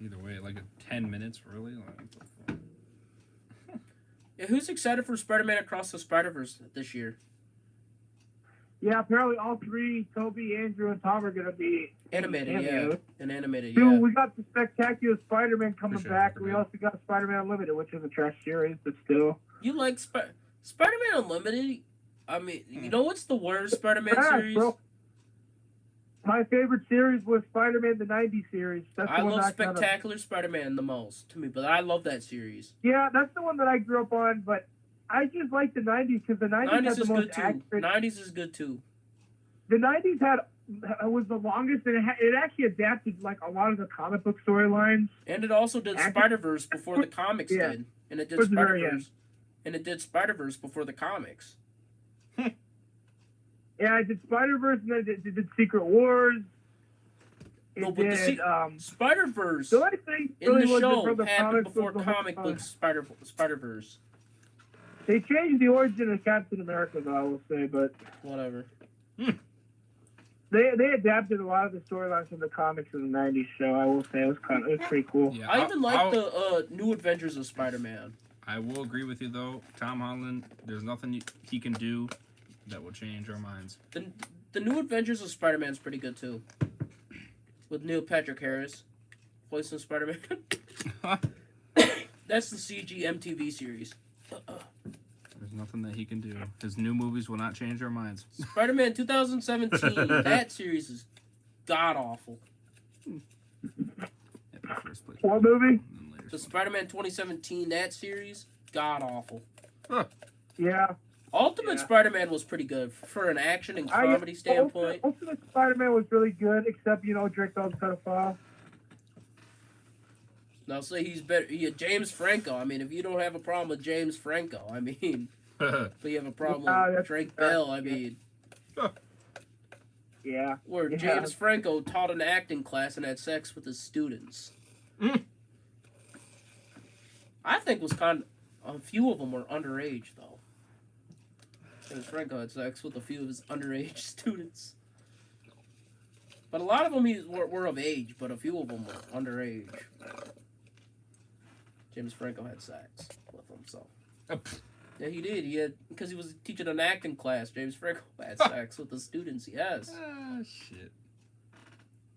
Either way, like 10 minutes, really? Like, Yeah, who's excited for Spider-Man Across the Spider-Verse this year? Yeah, apparently all three, Tobey, Andrew, and Tom are going to be Animated, yeah. And animated, Dude, yeah. we got the Spectacular Spider-Man coming Appreciate back. it, We man. also got Spider-Man Unlimited, which is a trash series, but still. You like Spider-Man Unlimited? I mean, you know what's the worst Spider-Man Trash, series? bro. My favorite series was Spider-Man, the 90s series. That's the I one love that I kinda- Spectacular Spider-Man the most, to me, but I love that series. Yeah, that's the one that I grew up on, but I just like the 90s because the 90s, 90s had the is most good, too. accurate. 90s is good, too. The 90s was the longest, and it actually adapted like a lot of the comic book storylines. And it also did Spider-Verse before the comics Yeah. did. And it did Towards the very Spider-Verse. And it did Spider-Verse before the comics. Yeah, I did Spider-Verse, and then it did Secret Wars. No, but Spider-Verse the only thing in really the was show from the happened comics before was the whole, comic books Spider-Verse. They changed the origin of Captain America, though, I will say, but Whatever. they adapted a lot of the storylines from the comics in the 90s show, I will say. It was pretty cool. yeah, I even like the New Adventures of Spider-Man. I will agree with you, though. Tom Holland, there's nothing he can do that will change our minds. The New Adventures of Spider-Man is pretty good, too. With Neil Patrick Harris voicing Spider-Man. That's the CG MTV series. There's nothing that he can do. His new movies will not change our minds. Spider-Man 2017, that series is god-awful. At the first place. What movie? The Spider-Man 2017, that series, god-awful. Yeah. Ultimate Spider-Man was pretty good for an action and comedy standpoint. Ultimate Spider-Man was really good, except, Drake Dog's pedophile. Now say he's better. James Franco. I mean, if you don't have a problem with James Franco, I mean, but you have a problem with Drake Bell, I mean. Yeah. Where James Franco taught an acting class and had sex with his students. I think a few of them were underage, though. James Franco had sex with a few of his underage students. But a lot of them were of age, but a few of them were underage. James Franco had sex with him, so. Oh, Yeah, he did. He had, because he was teaching an acting class. James Franco had sex with the students. Yes. ah, shit.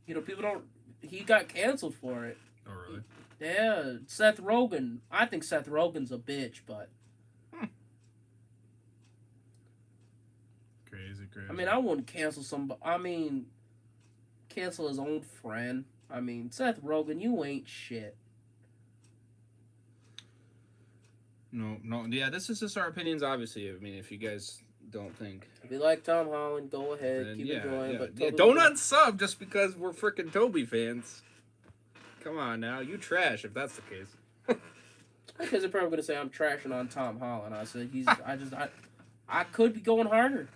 You know, people don't. He got canceled for it. Oh, really? Yeah, Seth Rogen. I think Seth Rogen's a bitch, but Crazy. I mean, I wouldn't cancel somebody. I mean, cancel his own friend. I mean, Seth Rogen, you ain't shit. No. Yeah, this is just our opinions, obviously. I mean, if you guys don't think. If you like Tom Holland, go ahead, Then, keep enjoying. But Tobey don't Maguire- unsub just because we're freaking Tobey fans. Come on now, you trash if that's the case. Because they're probably gonna say I'm trashing on Tom Holland. I said I could be going harder.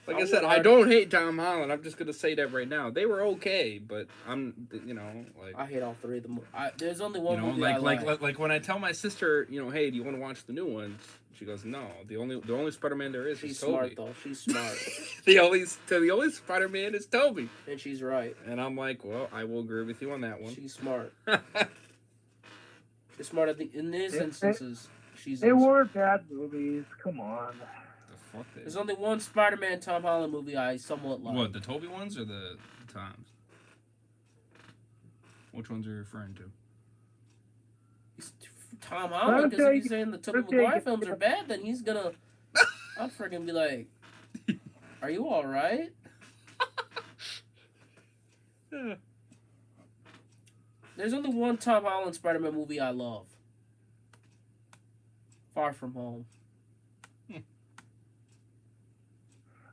Like I said, I don't hate Tom Holland. I'm just gonna say that right now. They were okay, but I'm, like I hate all three of them. There's only one movie like when I tell my sister, hey, do you want to watch the new ones? She goes, no. The only Spider-Man there is She's Tobey. smart though. She's smart, the only Spider-Man is Tobey. and she's right. And I'm like, well, I will agree with you on that one. She's smart. She's smart in these instances. They weren't bad movies. Come on. The fuck? There's only one Spider-Man Tom Holland movie I somewhat like. What, the Tobey ones or the Toms? Which ones are you referring to? Tom Holland, because if he's saying the Tobey Maguire films are bad, then he's gonna. I'll freaking be like, "Are you all right?" There's only one Tom Holland Spider-Man movie I love. Far From Home.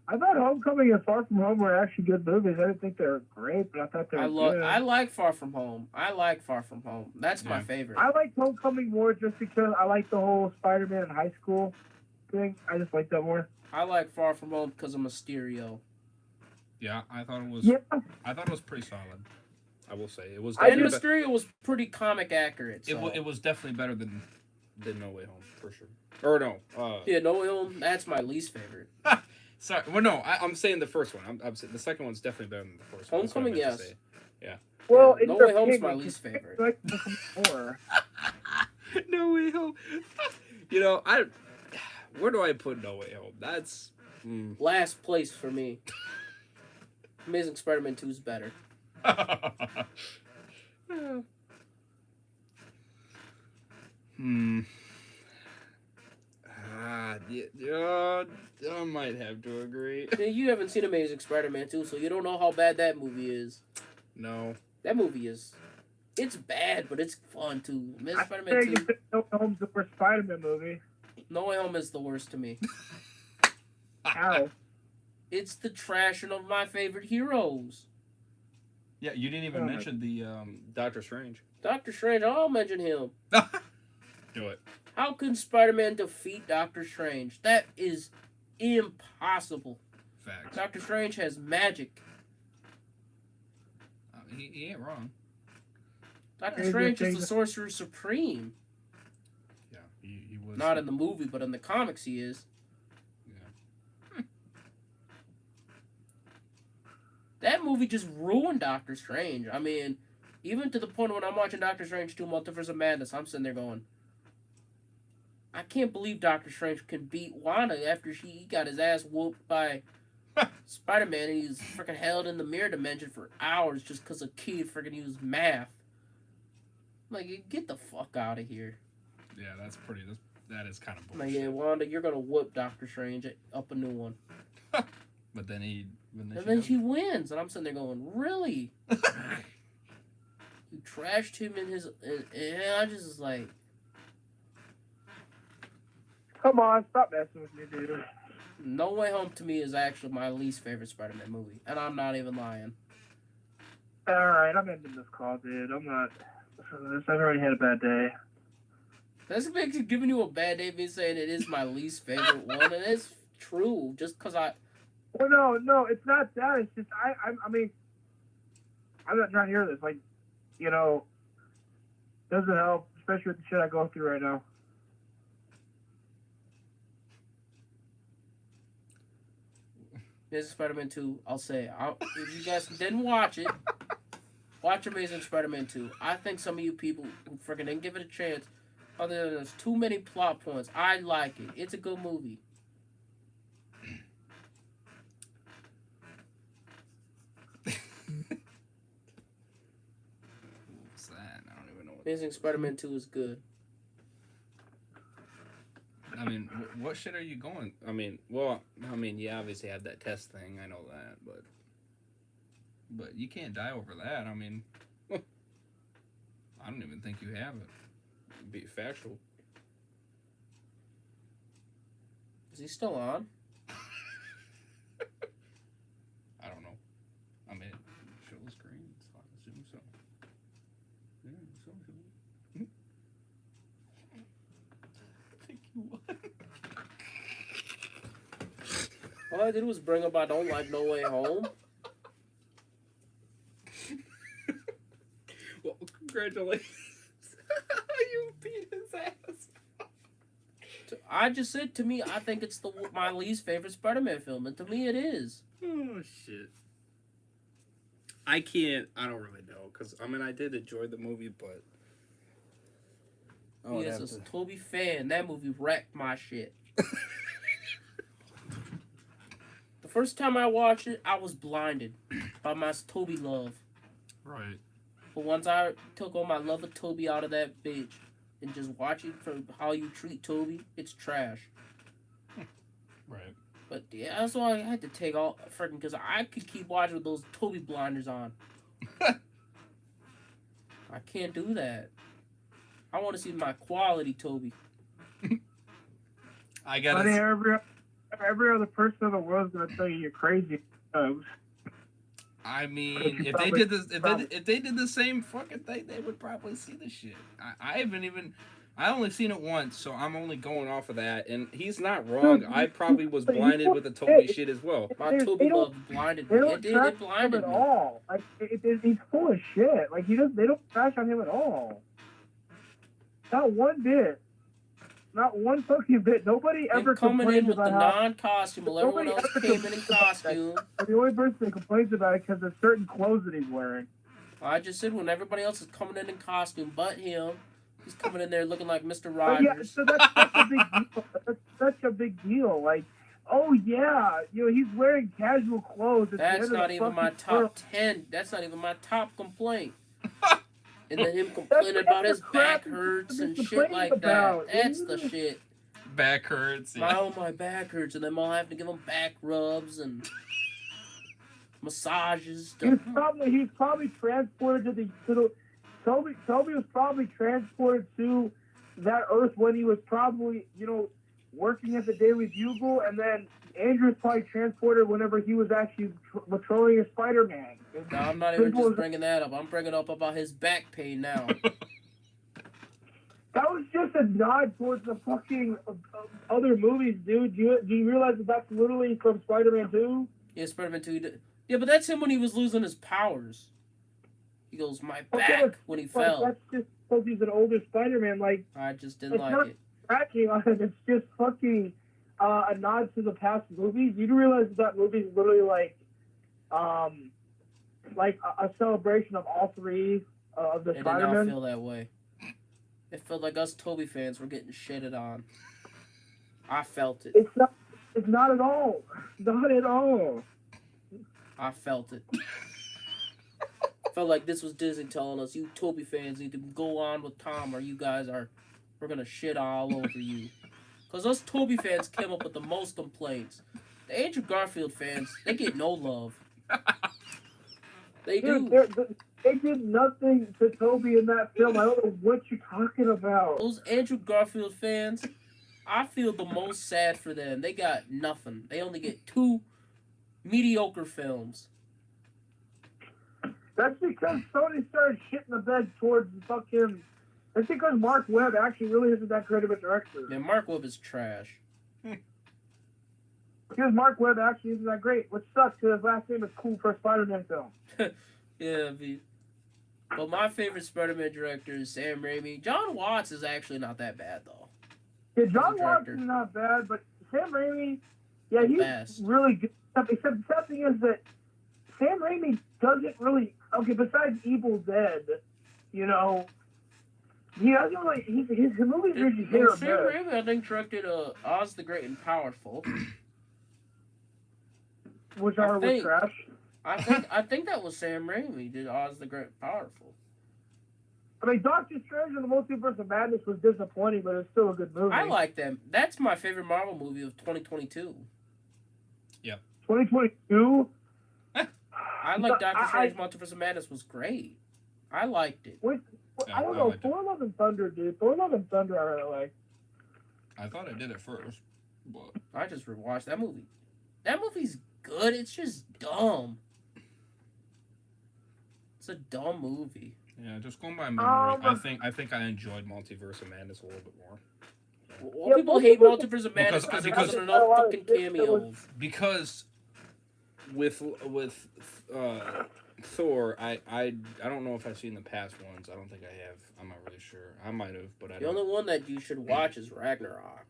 I thought Homecoming and Far From Home were actually good movies. I didn't think they were great, but I thought they were good. I like Far From Home. That's my favorite. I like Homecoming more just because I like the whole Spider-Man in high school thing. I just like that more. I like Far From Home because of Mysterio. Yeah, I thought it was. Yeah. I thought it was pretty solid. I will say it was. And Mysterio was pretty comic accurate. So. It was definitely better than No Way Home for sure. Or no. Yeah, No Way Home. That's my least favorite. Sorry. Well, no. I'm saying the first one. I'm saying the second one's definitely better than the first one. Homecoming, yes. Yeah. Well, No Way Home's my least favorite. No Way Home. Where do I put No Way Home? That's last place for me. Amazing Spider-Man 2 is better. I might have to agree. You haven't seen Amazing Spider-Man 2, so you don't know how bad that movie is. No. That movie is... It's bad, but it's fun, too. Amazing Spider-Man 2... No Way Home's the worst Spider-Man movie. No Way Home is the worst to me. How? It's the trashing of my favorite heroes. Yeah, you didn't even mention the Doctor Strange. Doctor Strange, I'll mention him. Do it. How can Spider-Man defeat Doctor Strange? That is impossible. Facts. Doctor Strange has magic. He ain't wrong. Doctor Strange is the Sorcerer Supreme. Yeah, he was. Not in the movie, but in the comics he is. Yeah. That movie just ruined Doctor Strange. I mean, even to the point when I'm watching Doctor Strange 2 Multiverse of Madness, I'm sitting there going, I can't believe Doctor Strange can beat Wanda after he got his ass whooped by Spider-Man and he's freaking held in the mirror dimension for hours just because a kid freaking used math. Like, get the fuck out of here. Yeah, that is kind of bullshit. Like, yeah, Wanda, you're going to whoop Doctor Strange up a new one. But then she wins. And I'm sitting there going, really? You trashed him in his... And I just was like... Come on, stop messing with me, dude. No Way Home to me is actually my least favorite Spider-Man movie. And I'm not even lying. Alright, I'm ending this call, dude. I'm not... I've already had a bad day. That's basically giving you a bad day, me saying it is my least favorite one. And it's true, just because I... Well, no, it's not that. It's just, I mean... I'm not hearing this. Like, doesn't help, especially with the shit I go through right now. This is Spider-Man 2. I'll say, if you guys didn't watch it, Watch Amazing Spider-Man 2. I think some of you people who freaking didn't give it a chance, other than there's too many plot points, I like it. It's a good movie. What's that? I don't even know what. Amazing Spider-Man 2 is good. I mean, what shit are you going? I mean, you obviously have that test thing. I know that, but you can't die over that. I mean, I don't even think you have it. Be factual. Is he still on? I don't know. I mean, show the screen, so I assume so. Yeah, so. I think you would. All I did was bring up I don't like No Way Home. Well, congratulations. You beat his ass. I just said, to me, I think it's my least favorite Spider-Man film, and to me it is. Oh, shit. I don't really know, because, I mean, I did enjoy the movie, but... He is a Tobey fan. That movie wrecked my shit. The first time I watched it, I was blinded by my Tobey love. Right. But once I took all my love of Tobey out of that bitch and just watch it for how you treat Tobey, it's trash. Right. But yeah, that's why I had to take all freaking, because I could keep watching with those Tobey blinders on. I can't do that. I want to see my quality Tobey. I But gotta... every other person in the world is gonna tell you you're crazy. I mean, if they did this, if they did the same fucking thing, they would probably see the shit. I only seen it once, so I'm only going off of that. And he's not wrong. I probably was blinded with the Tobey shit as well. My Tobey love blinded me. It blinded at me. all. Like he's full of shit. Like they don't trash on him at all. Not one bit. Not one fucking bit. Nobody ever coming in complains with the about non-costume while everyone else came in costume. The only person that complains about it because of certain clothes that he's wearing. I just said when everybody else is coming in costume but him, he's coming in there looking like Mr. Rogers. Yeah, so that's such a big deal. That's such a big deal. Like, oh yeah, he's wearing casual clothes. That's not even my top 10. That's not even my top complaint. And then him complaining about his back hurts and shit like that. That's the shit. Back hurts. Yeah. My back hurts, and then I'll have to give him back rubs and massages. He's probably transported to the Tobey was probably transported to that Earth when he was probably working at the Daily Bugle, and then Andrew was probably transported whenever he was actually patrolling as Spider-Man. No, I'm not even just bringing that up. I'm bringing up about his back pain now. That was just a nod towards the fucking other movies, dude. Do you realize that that's literally from Spider-Man 2? Yeah, Spider-Man 2. Yeah, but that's him when he was losing his powers. He goes, my back, when he fell. That's just because he's an older Spider-Man. Like, I just didn't like it. Cracking on it. It's just fucking a nod to the past movies. You do realize that movie is literally like a celebration of all three of the Spider-Man. It did not feel that way. It felt like us Tobey fans were getting shitted on. I felt it. It's not at all. Not at all. I felt it. Felt like this was Disney telling us, you Tobey fans need to go on with Tom or we're gonna shit all over you. Because us Tobey fans came up with the most complaints. The Andrew Garfield fans, they get no love. They do. They did nothing to Tobey in that film. I don't know what you're talking about. Those Andrew Garfield fans, I feel the most sad for them. They got nothing. They only get 2 mediocre films. That's because Sony started shitting the bed towards fucking... That's because Mark Webb actually really isn't that great of a director. Yeah, Mark Webb is trash. Because Mark Webb actually isn't that great, which sucks because his last name is cool for a Spider-Man film. Yeah, but my favorite Spider-Man director is Sam Raimi. John Watts is actually not that bad, though. Yeah, John Watts is not bad, but Sam Raimi, he's really good. Except the sad thing is that Sam Raimi doesn't really okay, besides Evil Dead, you know, he hasn't like his movies are usually hit or Sam miss. Raimi, I think, directed Oz the Great and Powerful. Which I are with think- trash. I think that was Sam Raimi did Oz the Great and Powerful. I mean, Doctor Strange and the Multiverse of Madness was disappointing, but it's still a good movie. I like them. That's my favorite Marvel movie of 2022. 2022. I like Doctor Strange Multiverse of Madness was great. I liked it. I don't know. Thor: Love and Thunder, dude. Thor: Love and Thunder, I really like. I thought I did it first, but I just rewatched that movie. That movie's good. It's just dumb. It's a dumb movie. yeah, just going by memory, I think I enjoyed Multiverse of Madness a little bit more. Well, people hate Multiverse of Madness because there because- wasn't enough fucking cameos. Because with Thor, I don't know if I've seen the past ones. I don't think I have. I'm not really sure. I might have, but I The don't. only one that you should watch is Ragnarok.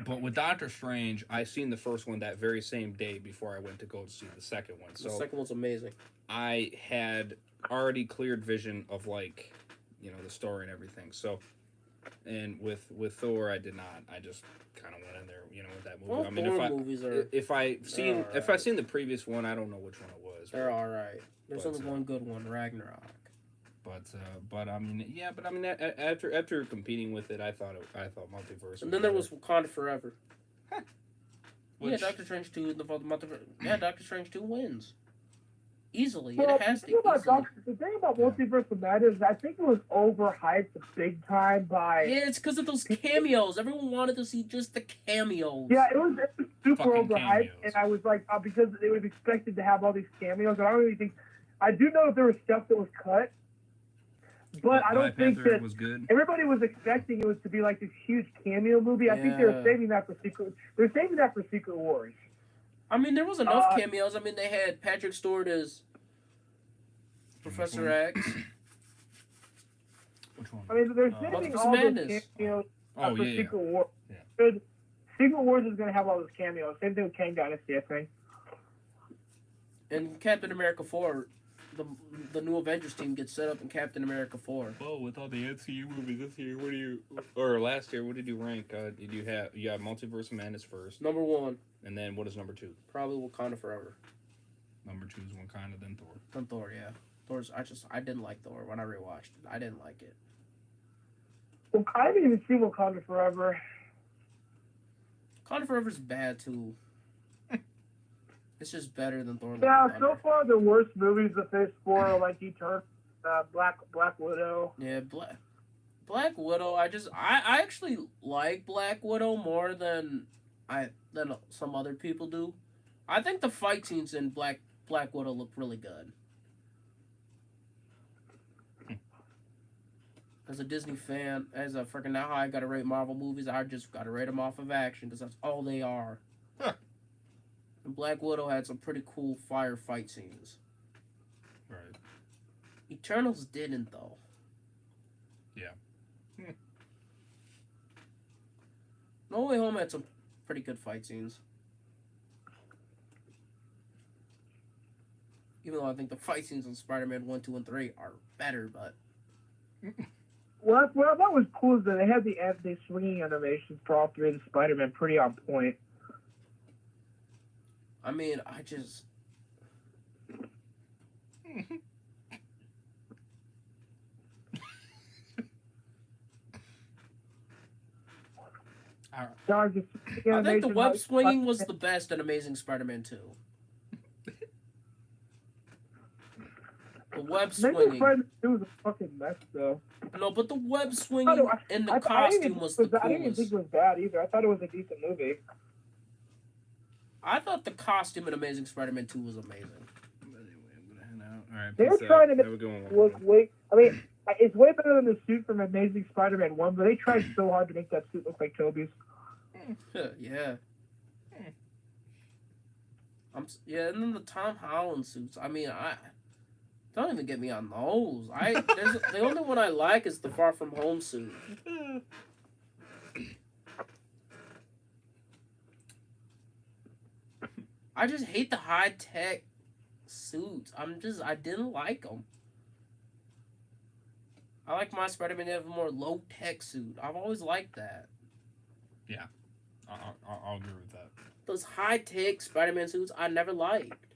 But with Doctor Strange, I seen the first one that very same day before I went to go see the second one. So The second one's amazing. I had already cleared vision of like, you know, the story and everything. So, and with Thor, I did not. I just kind of went in there, you know, with that movie. Well, I mean, Thor movies are if I seen alright. if I seen the previous one, I don't know which one it was. they're all right. There's But, only one good one, Ragnarok. But I mean, yeah. But I mean, after competing with it, I thought Multiverse. And then there was Wakanda Forever. Which, Yeah, Doctor Strange 2 in the Multiverse. Yeah, Doctor Strange 2 wins. Easily. Well, It has to. the thing about Multiverse of Madness is I think it was overhyped big time by. Yeah, it's because of those cameos. Everyone wanted to see just the cameos. Yeah, it was super Fucking overhyped, cameos. and I was like, because it was expected to have all these cameos, and I don't really think. I do know that there was stuff that was cut, but I don't Black think Panther that was good. everybody was expecting it was to be like this huge cameo movie. I think they were Yeah. saving that for Secret. They're saving that for Secret Wars. I mean, there was enough cameos. I mean, they had Patrick Stewart as Professor X. Which one? I mean, they're saving Multiverse all those Madness. cameos Oh for yeah. Secret Wars. Yeah. Good. Secret Wars is going to have all those cameos. Same thing with Kang Dynasty, I think. And Captain America 4, the new Avengers team gets set up in Captain America 4. Well, with all the MCU movies this year, what do you or last year? What did you rank? Did you have Multiverse of Madness first, Number 1, and then what is number 2? probably Wakanda Forever. Number 2 is Wakanda, then Thor. Then Thor, yeah. I didn't like Thor when I rewatched it. I didn't like it. Well, I haven't even seen Wakanda Forever. Wakanda Forever's bad too. It's just better than Thor. Yeah, Love and so Thunder. far the worst movies of Phase 4 are like Eternal, Black Widow. Yeah, Black Widow. I actually like Black Widow more than some other people do. I think the fight scenes in Black Widow look really good. As a Disney fan, as a freaking now I gotta rate Marvel movies, I just gotta rate them off of action because that's all they are. Huh. And Black Widow had some pretty cool fire fight scenes. Right. Eternals didn't though. Yeah. No Way Home had some pretty good fight scenes. Even though I think the fight scenes in Spider-Man 1, 2, and 3 are better, but Well, that was cool is that they had the swinging animations for all three of the Spider-Man pretty on point. I mean, I just I think the web swinging was the best in Amazing Spider-Man 2. The web Maybe swinging. Spider-Man 2 was a fucking mess, though. No, but the web swinging and the I didn't costume even was think the I didn't even coolest. think it was bad either. I thought it was a decent movie. I thought the costume in Amazing Spider-Man 2 was amazing. Anyway, I'm gonna head out. All right. They were peace trying out. to Have a good one. Look way. I mean, it's way better than the suit from Amazing Spider-Man 1, but they tried so hard to make that suit look like Tobey's. Yeah. And then the Tom Holland suits. I mean, don't even get me on those. The only one I like is the Far From Home suit. I just hate the high tech suits. I didn't like them. I like my Spider-Man to have a more low-tech suit. I've always liked that. I'll agree with that. Those high-tech Spider-Man suits I never liked.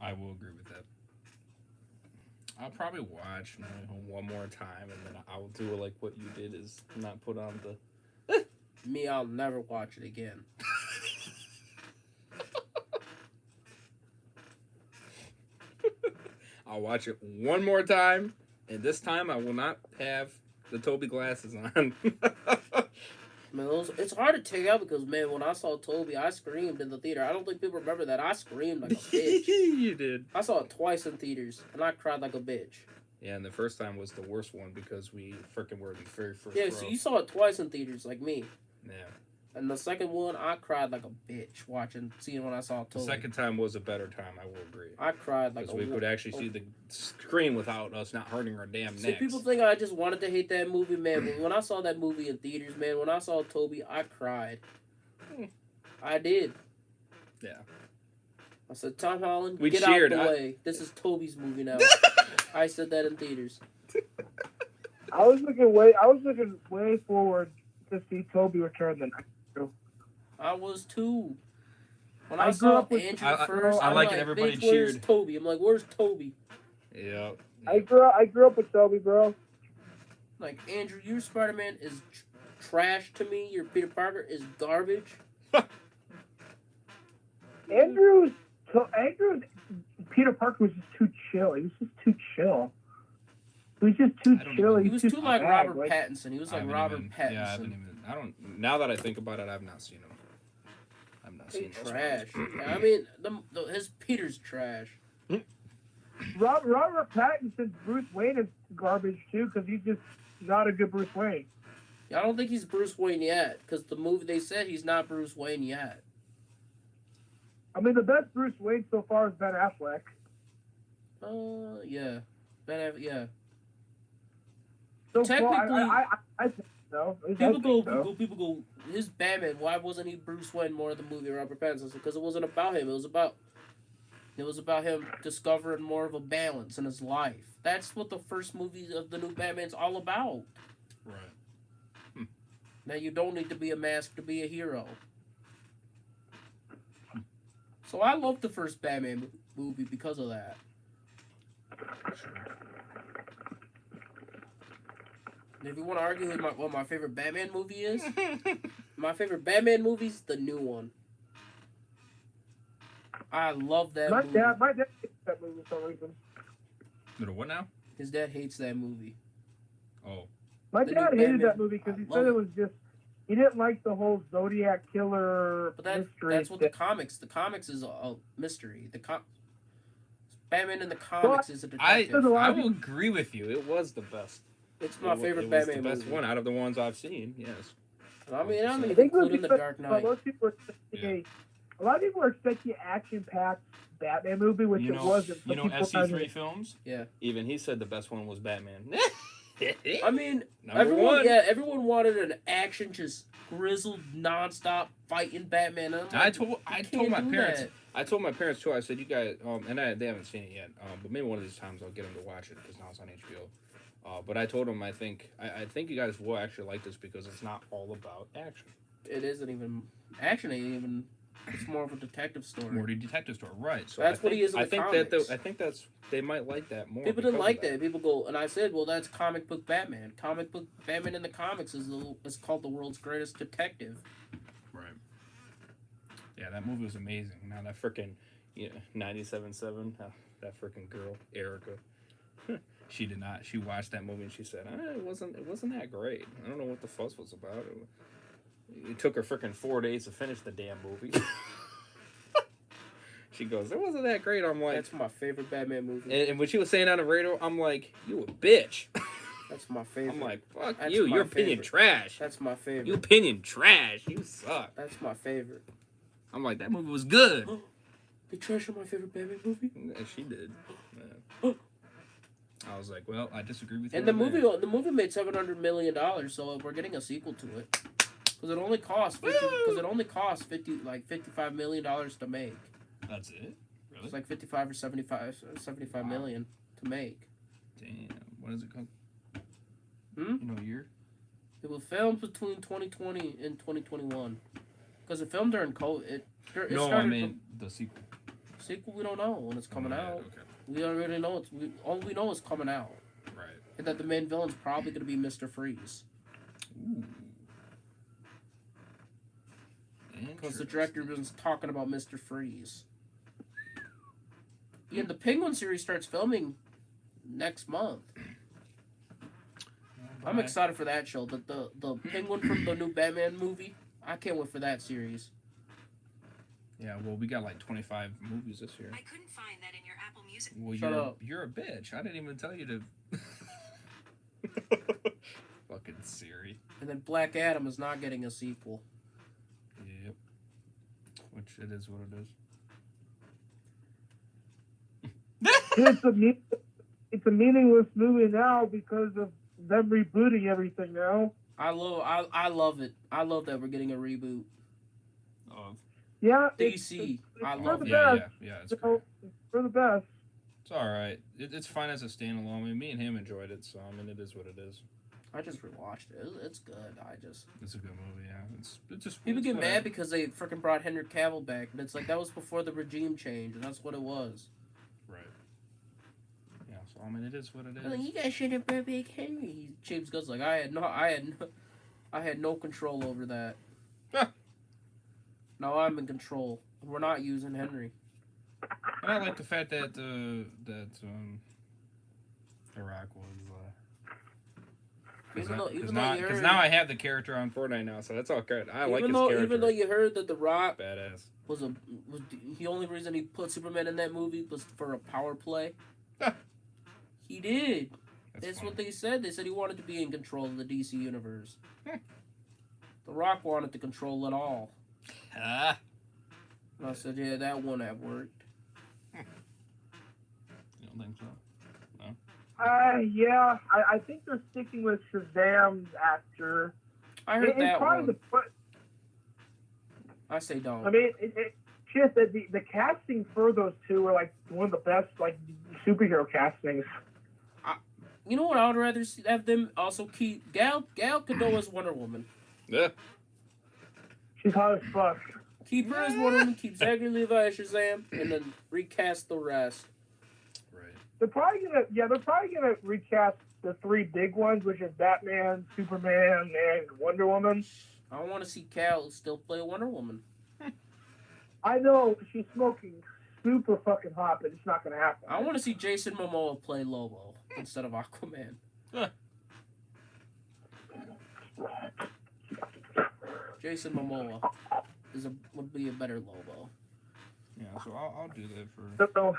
I will agree with that. I'll probably watch one more time, and then I'll do like what you did, is not put on the... Me, I'll never watch it again. I'll watch it one more time, and this time I will not have the Tobey glasses on. Man, it's hard to take out because, man, when I saw Tobey, I screamed in the theater. I don't think people remember that. I screamed like a bitch. You did. I saw it twice in theaters, and I cried like a bitch. Yeah, and the first time was the worst one because we freaking were in the very first Yeah, row. so you saw it twice in theaters, like me. Yeah. And the second one, I cried like a bitch seeing when I saw The Tobey. second time was a better time, I will agree. I cried like a Because we could actually see the screen without us not hurting our damn necks. See, people think I just wanted to hate that movie, man. But when I saw that movie in theaters, man, when I saw Tobey, I cried. I did. Yeah. I said, Tom Holland, We get cheered. out the way. This is Tobey's movie now. I said that in theaters. I was looking way forward to see Tobey return the next year. I was too. When I I grew saw up with- Andrew I first, like I'm it, like, everybody bitch, where's cheered. Tobey? I'm like, where's Tobey? Yeah. I grew up with Tobey, bro. Like, Andrew, your Spider-Man is trash to me. Your Peter Parker is garbage. Andrew's Peter Parker was just too chill. He was just too chill. He was just too chill. He was too like bad, Robert Pattinson. He was like Robert Pattinson. Yeah, I haven't even. I don't. Now that I think about it, I've not seen him. I've not seen He's trash. Yeah, I mean, his Peter's trash. Robert Pattinson's Bruce Wayne is garbage too because he's just not a good Bruce Wayne. I don't think he's Bruce Wayne yet because the movie they said he's not Bruce Wayne yet. I mean, the best Bruce Wayne so far is Ben Affleck. Yeah, yeah. So Technically, I think so. People go. His Batman. Why wasn't he Bruce Wayne more of the movie Robert Pattinson? Because it wasn't about him. It was about him discovering more of a balance in his life. That's what the first movie of the new Batman's all about. Right. Now you don't need to be a mask to be a hero. So I love the first Batman movie because of that. And if you want to argue with what my favorite Batman movie is, my favorite Batman movie's the new one. I love that movie. My dad hates that movie for some reason. Little what now? His dad hates that movie. Oh. My The dad new hated Batman. that movie because he I said love it was just. He didn't like the whole Zodiac killer But mystery. that's what the comics is a mystery. Batman in the comics is a detective. I will agree with you. It was the best. It's my favorite it was Batman the best movie. one out of the ones I've seen. Yes. I mean, I'm I even think it was including the because Dark Knight. most people were expecting a lot of people were expecting an action-packed Batman movie, which it wasn't. You know People SC3 films? Yeah. Even he said the best one was Batman. I mean, Number one. everyone wanted an action, just grizzled, nonstop fighting Batman. And I'm like, I can't told my do parents. that. I told my parents too. I said, "You guys," they haven't seen it yet. But maybe one of these times I'll get them to watch it because now it's on HBO. But I told them, I think you guys will actually like this because it's not all about action. It isn't even action. Ain't even. It's more of a detective story. More the detective story, right? So That's what he is in the comics. I think that's they might like that more. People didn't because like of that. People go, and I said, well, that's comic book Batman. Comic book Batman in the comics is called the world's greatest detective. Right. Yeah, that movie was amazing. Now that freaking 97.7, that freaking girl Erica, she did not. She watched that movie and she said, it wasn't that great. I don't know what the fuss was about. It took her freaking 4 days to finish the damn movie. She goes, it wasn't that great. I'm like, That's my favorite Batman movie. and when she was saying on the radio, I'm like, you a bitch. That's my favorite. I'm like, fuck That's you. my Your opinion favorite. trash. That's my favorite. Your opinion trash. You suck. That's my favorite. I'm like, that movie was good. They trash on my favorite Batman movie. And she did. Yeah. I was like, well, I disagree with you. And the movie made $700 million, so we're getting a sequel to it. Because it only costs $55 million to make. That's it? Really? It's like 55 or 75 million to make. Damn. When does it come? Hmm? You know, year? It was filmed between 2020 and 2021. Because it filmed during COVID. I mean the sequel. Sequel, we don't know when it's coming out. Okay. We already know all we know is coming out. Right. And that the main villain's probably going to be Mr. Freeze. Ooh. Because the director was talking about Mr. Freeze. Yeah, the Penguin series starts filming next month. I'm excited for that show. The Penguin from the new Batman movie, I can't wait for that series. Yeah, well, we got like 25 movies this year. I couldn't find that in your Apple Music. Well, Shut up. You're a bitch. I didn't even tell you to. Fucking Siri. And then Black Adam is not getting a sequel. Yep. Which it is what it is. It's a meaningless movie now because of them rebooting everything now. I love it. I love that we're getting a reboot. Yeah, DC. I love it. Yeah. It's great. It's for the best. It's all right. It's fine as a standalone. I mean, me and him enjoyed it, so I mean, it is what it is. I just rewatched it. It's good. It's a good movie. Yeah. It's just people get it's mad because they freaking brought Henry Cavill back, and it's like that was before the regime change, and that's what it was. Right. Yeah. So I mean, it is what it is. Like, you guys should have brought back Henry. James Gunn's like, I had no control over that. Now I'm in control. We're not using Henry. And I like the fact that The Rock was. Because now I have the character on Fortnite now, so that's all good. I like his character. Even though you heard that The Rock badass was the only reason he put Superman in that movie was for a power play. He did. That's what they said. They said he wanted to be in control of the DC universe. The Rock wanted to control it all. And I said, yeah, that wouldn't have worked. You don't think so? Yeah, I think they're sticking with Shazam's actor. I heard that one. I say don't. I mean, it's just that the casting for those two are like one of the best like superhero castings. You know what I would rather have them also keep Gal Gadot as Wonder Woman. Yeah. She's hot as fuck. Keep her as Wonder Woman, keep Zachary Levi as Shazam, and then recast the rest. Right. They're probably gonna recast the three big ones, which is Batman, Superman, and Wonder Woman. I want to see Cal still play Wonder Woman. I know she's smoking super fucking hot, but it's not gonna happen. I want to see Jason Momoa play Lobo instead of Aquaman. Jason Momoa would be a better Lobo. Yeah, so I'll do that for So, No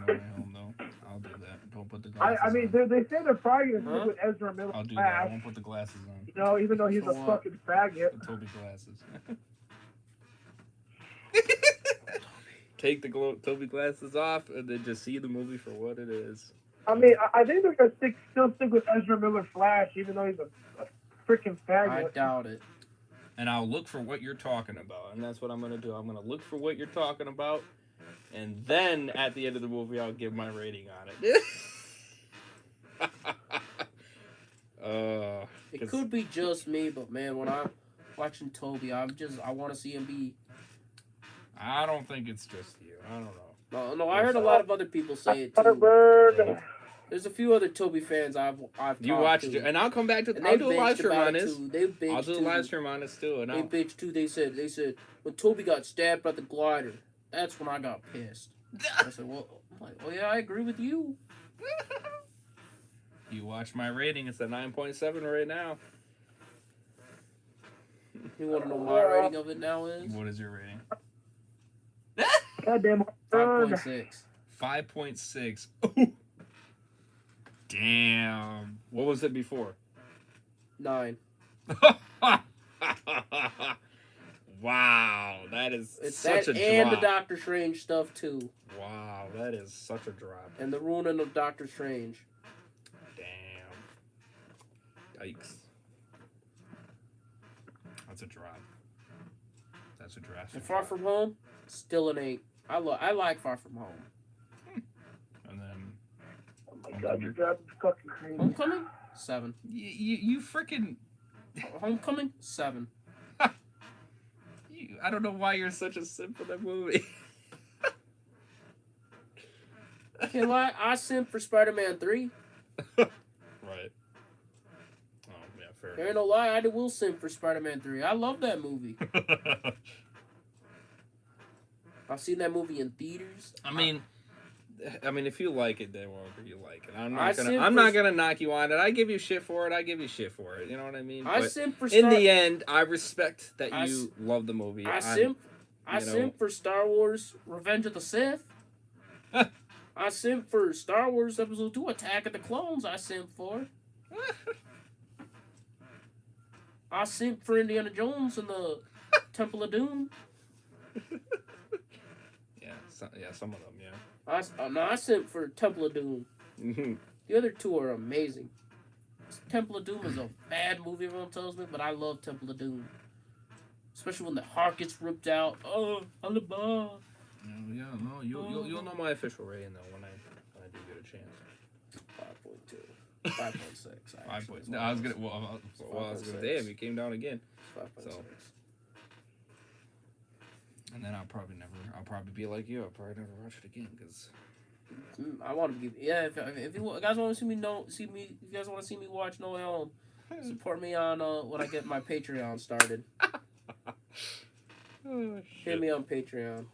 Way Home, though. I'll do that. Don't put the glasses I mean, on. they say they're probably gonna stick with Ezra Miller. I'll do that. I won't put the glasses on. You know, even though he's So a what? fucking faggot. The Tobey glasses. Take the Tobey glasses off and then just see the movie for what it is. I mean, I think they're gonna still stick with Ezra Miller Flash, even though he's a freaking faggot. I doubt it. And I'll look for what you're talking about. And that's what I'm going to do. I'm going to look for what you're talking about. And then at the end of the movie, I'll give my rating on it. It could be just me, but man, when I'm watching Tobey, I want to see him be. I don't think it's just you. I don't know. No, I heard a lot of other people say it too. Thunderbird. There's a few other Tobey fans I've You watched it, and I'll come back to. I'll do a live stream on this. I'll do a live stream on this too. And they bitched too. They said when Tobey got stabbed by the glider, that's when I got pissed. I said, well, I'm like, oh yeah, I agree with you. You watch my rating. It's a 9.7 right now. You want to know my rating of it now is? What is your rating? Goddamn. 5.6. 5.6. Damn. What was it before? 9. Wow, that is It's such that a and drop. the Doctor Strange stuff too. Wow, that is such a drop. And the ruining of Doctor Strange. Damn. Yikes. That's a drop. That's a drastic. And Far drop. From Home, still an 8. I like Far From Home. And then Oh my god, your dad is fucking crazy. Homecoming, 7. you freaking. Homecoming, 7. I don't know why you're such a simp for that movie. Okay, lie. I simp for Spider-Man 3. Right. Oh yeah, fair. There ain't no lie. I will simp for Spider-Man 3. I love that movie. I've seen that movie in theaters. I mean, if you like it, then you like it. I'm I not gonna knock you on it. I give you shit for it. You know what I mean? I But simp for in the end, I respect that I you love the movie. I you know. simp for Star Wars Revenge of the Sith. I simp for Star Wars Episode 2 Attack of the Clones. I simp for. I simp for Indiana Jones and the Temple of Doom. Yeah, some of them, yeah. I simp for Temple of Doom. The other two are amazing. Temple of Doom is a bad movie, everyone tells me, but I love Temple of Doom. Especially when the heart gets ripped out. Oh, Alibaba. Yeah, no, you'll know my official rating though when I do get a chance. 5.2. 5.6. 5 points. No, I was gonna. Well, I was gonna. Damn, you came down again. 5.6. So. And then I'll probably be like you. I'll probably never watch it again because. I want to give. Yeah, if you guys want to see me, if you guys want to see me watch No Way Home, support me on when I get my Patreon started. Oh, Hit me on Patreon.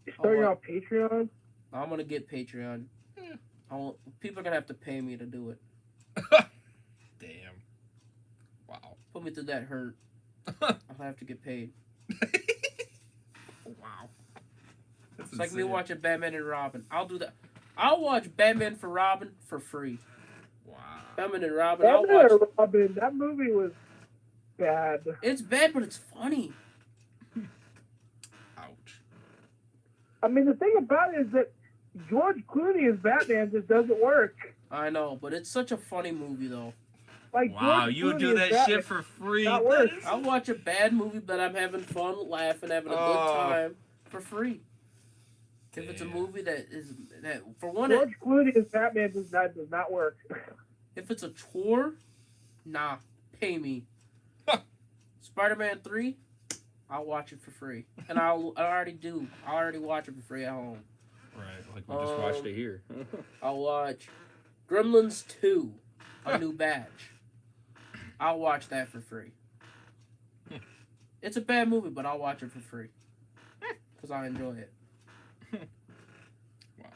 You starting on Patreon? I'm gonna get Patreon. People are gonna have to pay me to do it. Damn. Wow. Put me through that hurt. I'll have to get paid. Wow. That's It's like me insane. watching Batman and Robin. I'll do that. I'll watch Batman for Robin for free. Wow. Batman and Robin. Batman and Robin, that movie was bad. It's bad, but it's funny. Ouch. I mean, the thing about it is that George Clooney as Batman just doesn't work. I know, but it's such a funny movie, though. Like, Wow, George you Clooney do as that Batman, shit for free. not worse. I'll watch a bad movie, but I'm having fun, laughing, having a good time for free. If it's a movie that for one, George Clooney as Batman does not work. if it's a chore, nah, pay me. Spider-Man 3, I'll watch it for free, and I already do. I already watch it for free at home. Right, like we just watched it here. I'll watch Gremlins 2, A New Batch. I'll watch that for free. It's a bad movie, but I'll watch it for free because I enjoy it. Wow.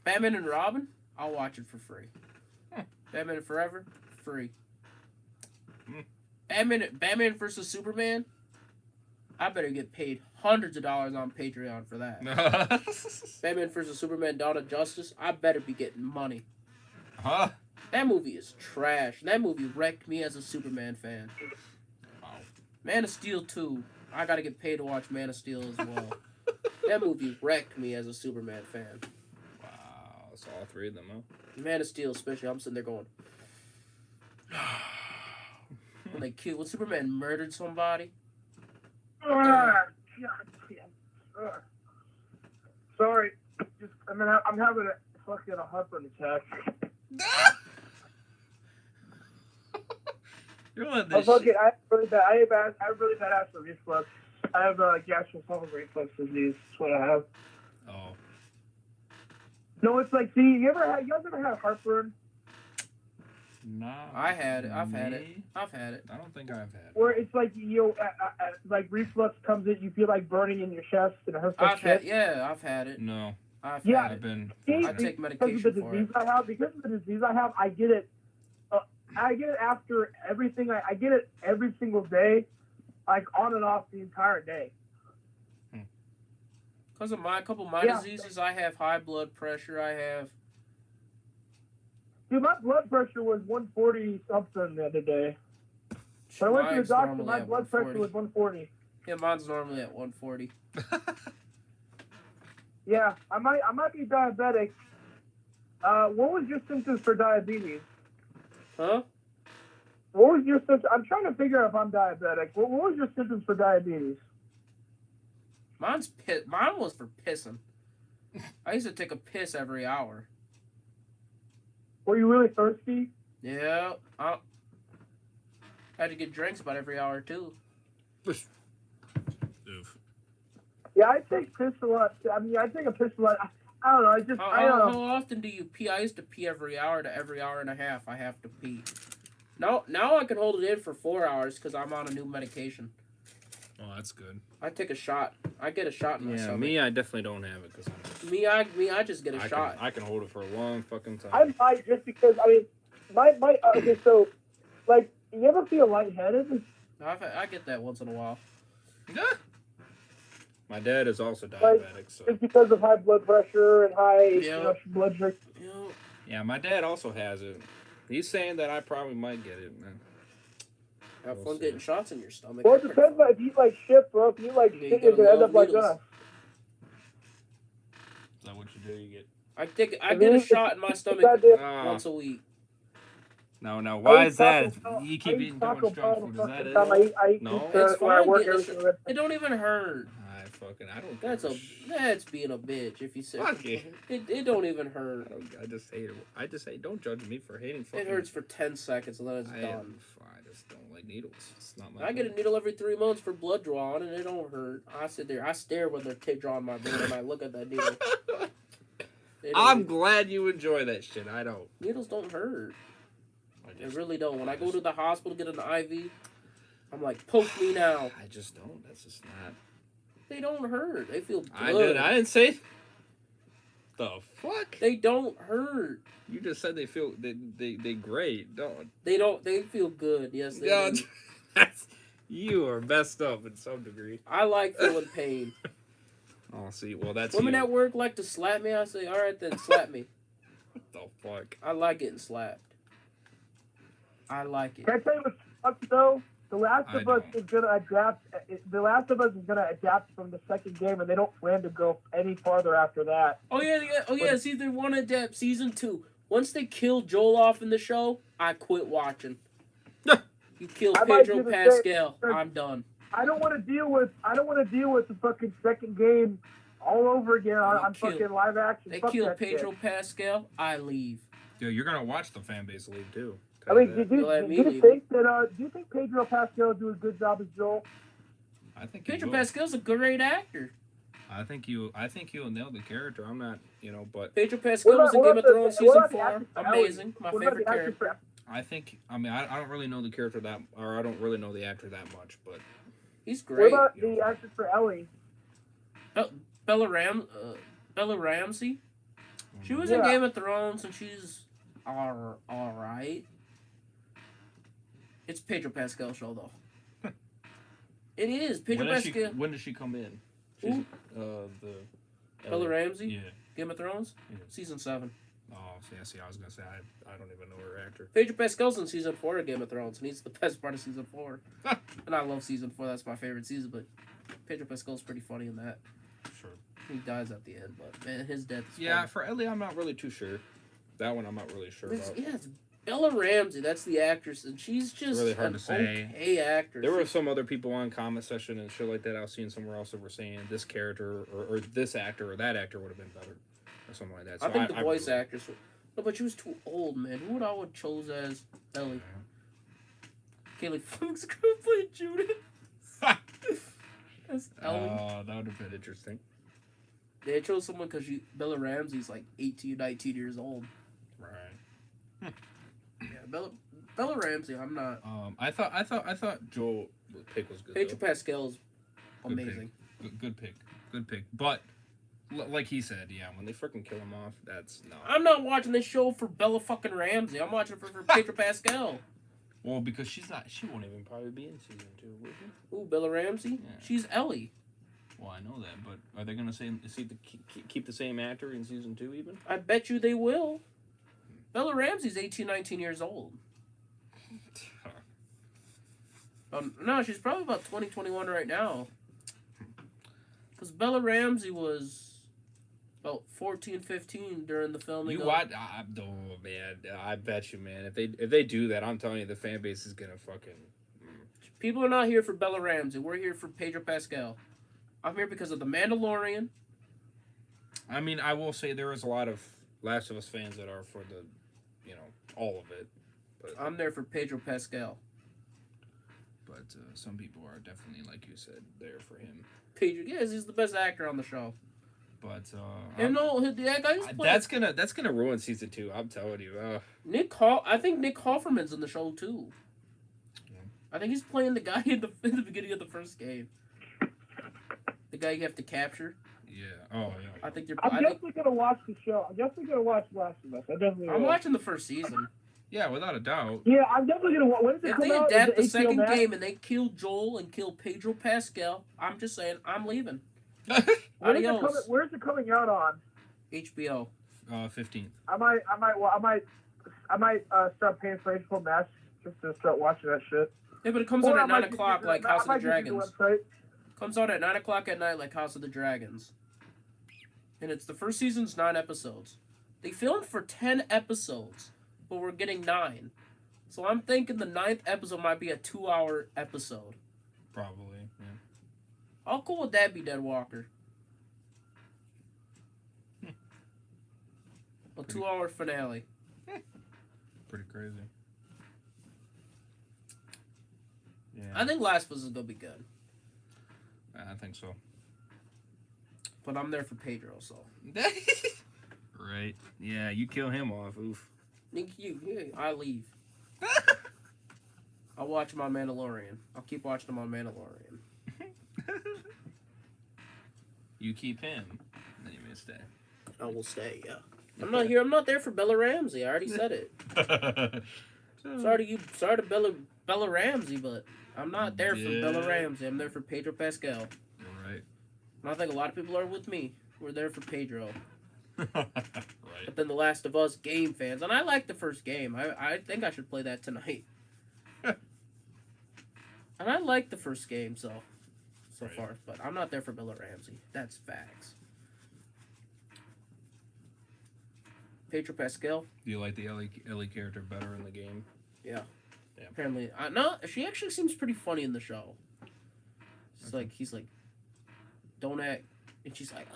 Batman and Robin, I'll watch it for free. Batman Forever, free. Batman versus Superman, I better get paid hundreds of dollars on Patreon for that. Batman versus Superman, Dawn of Justice, I better be getting money. Huh? That movie is trash. That movie wrecked me as a Superman fan. Wow. Man of Steel 2, I gotta get paid to watch Man of Steel as well. That movie wrecked me as a Superman fan. Wow. That's all three of them, huh? Man of Steel, especially, I'm sitting there going. When Superman murdered somebody. God damn. Sorry, I'm having a fucking heartburn attack. You're on I this shit. have really bad acid reflux. I have gastroesophageal reflux disease. That's what I have. Oh. No, it's like, see, you guys ever had heartburn? No. I had it. I've had it. I've had it. I don't think I've had it. Where it's like, like reflux comes in, you feel like burning in your chest and it hurts like shit. I've had it. No. I've Yeah. had I've it. been. I take medication for it. Because of the disease I have, I get it. I get it after everything. I get it every single day, like on and off the entire day. Because of a couple of my diseases, I have high blood pressure. I have. Dude, my blood pressure was 140 something the other day. When I went to the Mine's doctor, normally my at blood pressure 140. was 140. Yeah, mine's normally at 140. Yeah, I might be diabetic. What was your symptoms for diabetes? Huh? What was your symptoms? I'm trying to figure out if I'm diabetic. What was your symptoms for diabetes? Mine was for pissing. I used to take a piss every hour. Were you really thirsty? Yeah. I had to get drinks about every hour, too. Oof. Yeah, I take piss a lot. I mean, I take a piss a lot. I don't know. I don't know. How often do you pee? I used to pee every hour to every hour and a half. I have to pee. Now I can hold it in for 4 hours because I'm on a new medication. Oh, that's good. I take a shot. I get a shot in my stomach. Me, I definitely don't have it because I just get a shot. I can hold it for a long fucking time. I might just because okay. So, like, you ever feel lightheaded? I get that once in a while. My dad is also diabetic, so It's because of high blood pressure and high blood sugar. yeah, my dad also has it. He's saying that I probably might get it, man. Have fun getting shots in your stomach. Well, it depends on if you eat like shit, bro. If you eat like shit, you're gonna end up like us. Is that what you do? You get. I get a shot in my stomach once a week. No, why is that? You keep eating too much junk food. Is that it? No, it's fine. It don't even hurt. I don't. That's being a bitch. If you say it. It don't even hurt. I just hate it. I just say don't judge me for hating. It hurts for 10 seconds and then it's done. I just don't like needles. It's not my. I get a needle every 3 months for blood drawing and it don't hurt. I sit there. I stare when they're drawing my blood and I look at that needle. I'm glad you enjoy that shit. I don't. Needles don't hurt. They really don't. When I go to the hospital to get an IV, I'm like, poke me now. I just don't. That's just not. They don't hurt. They feel good. I didn't say. The fuck? They don't hurt. You just said they feel they great. Don't. They don't. They feel good. Yes, they do. You are messed up in some degree. I like feeling pain. Oh, see, well that's women at work like to slap me. I say, all right, then slap me. What the fuck? I like getting slapped. I like it. Can I tell you what's fucked though? The Last of Us is gonna adapt. The Last of Us is gonna adapt from the second game, and they don't plan to go any farther after that. Oh yeah. See, they want to adapt season 2. Once they kill Joel off in the show, I quit watching. You killed Pedro Pascal. I'm done. I don't want to deal with the fucking second game all over again on fucking live action. They killed Pedro Pascal. I leave. Dude, you're gonna watch the fan base leave too. I mean, do you think Pedro Pascal will do a good job as Joel? I think Pedro Pascal's a great actor. I think you'll nail the character. I'm not, but Pedro Pascal was in Game of Thrones season 4. Amazing, my favorite character. I don't really know the character I don't really know the actor that much, but he's great. What about the actress for Ellie? Bella Ramsey. She was in Game of Thrones, and she's all right. It's Pedro Pascal show though. It is Pedro Pascal. When does she come in? Who? Bella Ramsey. Yeah. Game of Thrones. Yeah. Season 7. Oh, see, I was gonna say I don't even know her actor. Pedro Pascal's in season 4 of Game of Thrones, and he's the best part of season 4. And I love season 4. That's my favorite season. But Pedro Pascal's pretty funny in that. Sure. He dies at the end, but man, his death is yeah, funny. For Ellie, I'm not really too sure. That one I'm not really sure about. Yeah, it's Bella Ramsey. That's the actress, and she's just really hard to say. Okay actress. There were some other people on comment section and shit like that I was seeing somewhere else that were saying this character or this actor or that actor would have been better or something like that. So I think the voice actress. No, but she was too old, man. Who would I would chose as Ellie? Kaylee Fuchs could have played Judith. That's Ellie. Oh, that would have been interesting. They chose someone because Bella Ramsey's like 18, 19 years old. Right. Yeah, Bella Ramsey. I'm not. I thought Joel pick was good. Pedro Pascal's amazing. Good pick. But like he said, yeah, when they freaking kill him off, that's no. I'm not watching this show for Bella fucking Ramsey. I'm watching it for Pedro Pascal. Well, because she won't even probably be in season 2, will she? Ooh, Bella Ramsey? Yeah. She's Ellie. Well, I know that, but are they gonna keep the same actor in season 2 even? I bet you they will. Bella Ramsey's 18, 19 years old. No, she's probably about 20, 21 right now. Because Bella Ramsey was about 14, 15 during the filming. You watch? Oh man, I bet you, man. If they do that, I'm telling you, the fan base is gonna fucking. People are not here for Bella Ramsey. We're here for Pedro Pascal. I'm here because of The Mandalorian. I mean, I will say there is a lot of Last of Us fans that are for the, all of it. But I'm there for Pedro Pascal. But some people are definitely, like you said, there for him. Pedro, yes, he's the best actor on the show. But and that guy's that's gonna ruin season 2. I'm telling you. I think Nick Offerman's in the show too. Yeah. I think he's playing the guy in the beginning of the first game. The guy you have to capture. Yeah. Oh yeah. I'm definitely gonna watch the show. I'm definitely gonna watch Last of Us. I'm watching the first season. Yeah, without a doubt. Yeah, I'm definitely gonna watch. When does it come out? If they adapt the second game and they kill Joel and kill Pedro Pascal, I'm just saying I'm leaving. Adios. Where's it coming out on? HBO. 15th. I might start paying for HBO Max just to start watching that shit. Yeah, but it comes out at 9 o'clock like House of the Dragons. Comes out at 9 o'clock at night like House of the Dragons. And it's the first season's 9 episodes. They filmed for 10 episodes, but we're getting 9. So I'm thinking the 9th episode might be a 2-hour episode. Probably, yeah. How cool would that be, Deadwalker? A 2-hour finale. Pretty crazy. Yeah. I think Last of Us is going to be good. I think so. But I'm there for Pedro, so. Right. Yeah, you kill him off. Oof. I leave. I'll watch my Mandalorian. I'll keep watching my Mandalorian. You keep him, then you may stay. I will stay, yeah. I'm not here. I'm not there for Bella Ramsey. I already said it. Sorry to Bella Ramsey, but I'm not there for Bella Ramsey. I'm there for Pedro Pascal. All right. And I think a lot of people are with me. We're there for Pedro. Right. But then the Last of Us game fans, and I like the first game. I think I should play that tonight. And I like the first game so far, but I'm not there for Bella Ramsey. That's facts. Pedro Pascal. Do you like the Ellie character better in the game? Yeah. Apparently, no. She actually seems pretty funny in the show. It's like he's like, "Don't act," and she's like,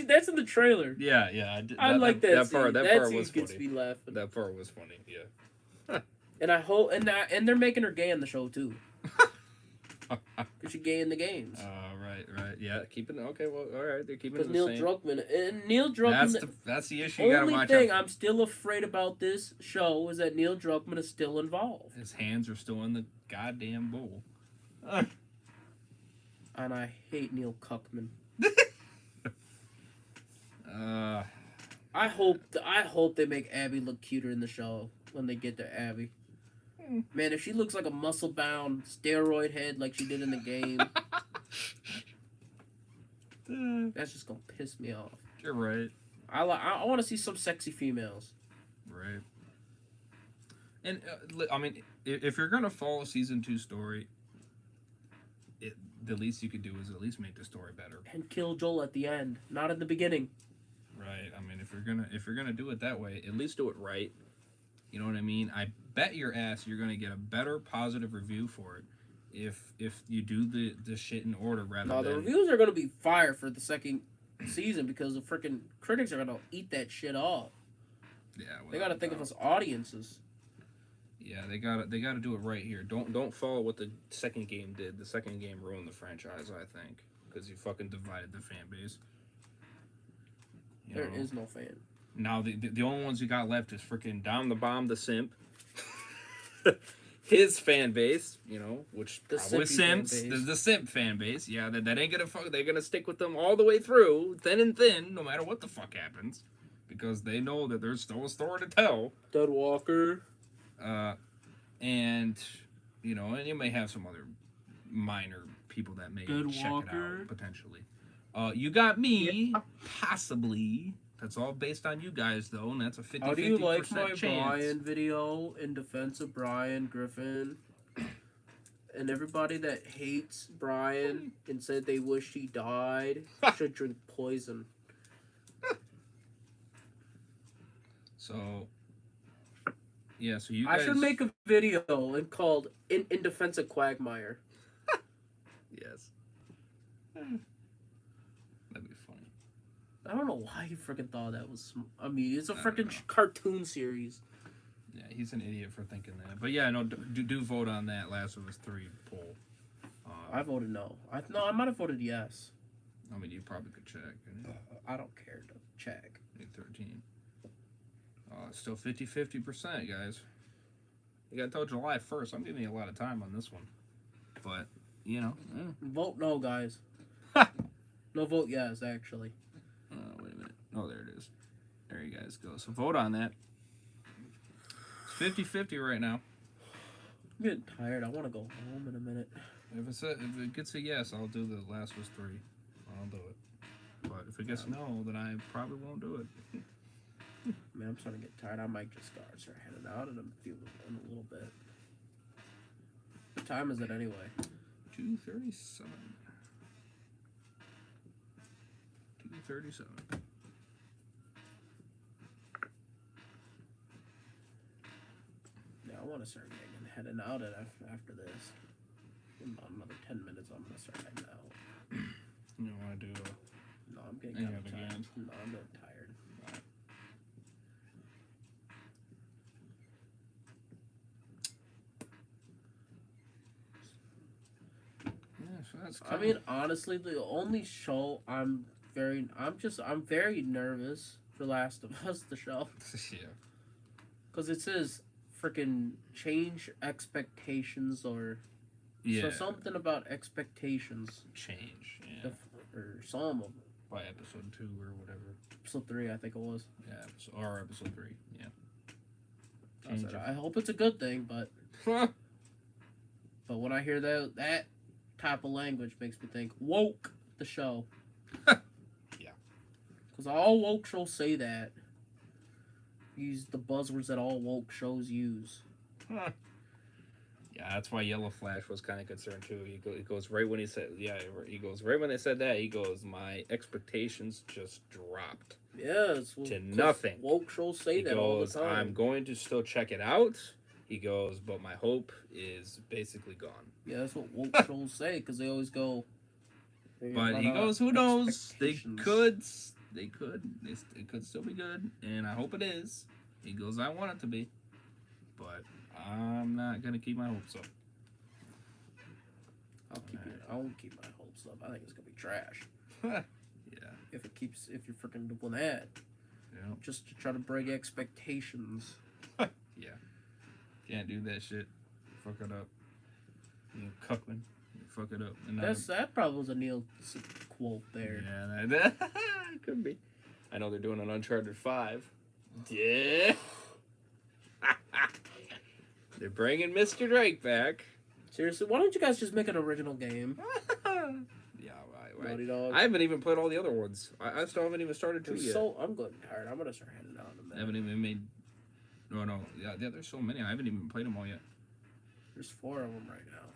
That's in the trailer. Yeah. I like that scene. That part was funny. Gets me laughing. That part was funny. Yeah. And I hope, and they're making her gay in the show too. Because she's gay in the games. Right. Yeah, okay. Well, all right. They're keeping it the Neil same. Druckmann. That's the issue. You gotta watch out. Only thing I'm still afraid about this show is that Neil Druckmann is still involved. His hands are still in the goddamn bowl. And I hate Neil Cuckman. I hope they make Abby look cuter in the show when they get to Abby. Man, if she looks like a muscle-bound steroid head like she did in the game, that's just gonna piss me off. You're right. I want to see some sexy females. Right. And I mean, if you're gonna follow season 2 story, the least you could do is at least make the story better. And kill Joel at the end, not in the beginning. Right. I mean, if you're gonna do it that way, at least do it right. You know what I mean? I bet your ass you're gonna get a better positive review for it if you do the shit in order rather than. The reviews are gonna be fire for the second season because the freaking critics are gonna eat that shit off. Yeah. They gotta think of us audiences. Yeah, they gotta do it right here. Don't follow what the second game did. The second game ruined the franchise, I think, because you fucking divided the fan base. There is no fan. Now the only ones you got left is freaking Dom the Bomb the Simp. His fan base, which probably simps. The Simp fan base. Yeah, that ain't gonna fuck. They're gonna stick with them all the way through, thin and thin, no matter what the fuck happens, because they know that there's still a story to tell. Deadwalker. And you may have some other minor people that may check it out potentially. You got me, possibly. That's all based on you guys, though, and that's a 50-50% How do you like my chance. Brian video in defense of Brian Griffin? And everybody that hates Brian and said they wish he died should drink poison. So, yeah, so you I guys... should make a video called In Defense of Quagmire. Yes. That'd be funny. I don't know why he freaking thought that was... I mean, it's a I don't freaking know. cartoon series. Yeah, he's an idiot for thinking that. But yeah, no, do vote on that Last of Us 3 poll. I voted no. I might have voted yes. I mean, you probably could check. I don't care to check. 813. It's still 50%, guys. You got until July 1st. I'm giving you a lot of time on this one. But, you know. Vote no, guys. No, vote yes, actually. Wait a minute. Oh, there it is. There you guys go. So vote on that. It's 50-50 right now. I'm getting tired. I want to go home in a minute. If it gets a yes, I'll do the Last of Us 3. I'll do it. But if it gets no, then I probably won't do it. Man, I'm starting to get tired. I might just start heading out in a little bit. What time is it anyway? 2:37. 2:37. Yeah, I want to start heading out after this. In about another 10 minutes, I'm going to start heading out. You don't want to do No, I'm getting any kind of other tired. games? No, I'm getting tired. Yeah, so that's I mean, honestly, the only show I'm very nervous for Last of Us, the show. yeah. Because it says freaking change expectations or Yeah. so something about expectations. Change. Yeah. Or some of By episode 2 or whatever. episode 3, I think it was. Yeah, or episode 3. Yeah. I said, I hope it's a good thing, but when I hear that type of language makes me think woke the show. Yeah. Because all woke shows say that. Use the buzzwords that all woke shows use. Yeah, that's why Yellow Flash was kind of concerned too. He goes right when he said, he goes right when they said that. He goes, my expectations just dropped Yes, to nothing. Woke shows say He that all the goes, time. I'm going to still check it out. He goes, but my hope is basically gone. Yeah, that's what woke shows say because they always go. But he goes, who knows? It could still be good, and I hope it is. He goes, I want it to be, but I'm not gonna keep my hopes up. I won't keep my hopes up. I think it's gonna be trash. Yeah. If you're freaking doing that, Yeah. just to try to break expectations. Yeah. Can't do that shit. Fuck it up. You cuckling. You fuck it up. And That probably was a Neil quote there. Yeah, that could be. I know they're doing an Uncharted 5. Yeah. They're bringing Mr. Drake back. Seriously, why don't you guys just make an original game? Yeah, right. Naughty Dog. I haven't even played all the other ones. I still haven't even started 2 yet. I'm getting tired. I'm gonna start heading out in a minute. I haven't even made. No. Yeah, there's so many. I haven't even played them all yet. There's 4 of them right now.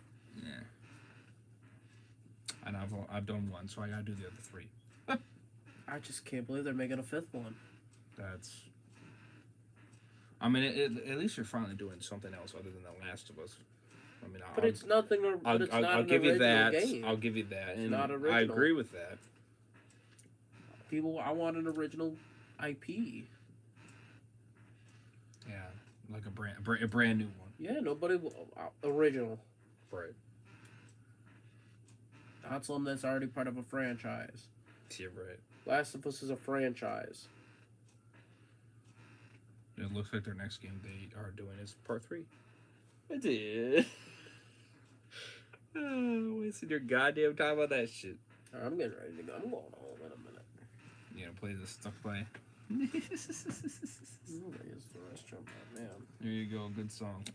Yeah. And I've done 1, so I gotta do the other 3. I just can't believe they're making a 5th one. That's. I mean, at least you're finally doing something else other than The Last of Us. I mean, But it's nothing. But it's not I'll an give you original that. game. I'll give you that. And not I original. agree with that. I want an original IP. Yeah, like a brand new one. Yeah, nobody original. Right. Not something that's already part of a franchise. You're right. Last of Us is a franchise. It looks like their next game they are doing is part 3. I did. Wasting your goddamn time on that shit. I'm getting ready to go. I'm going home in a minute. You gonna play this stuff play? I'm gonna use the restroom right now. There you go, good song.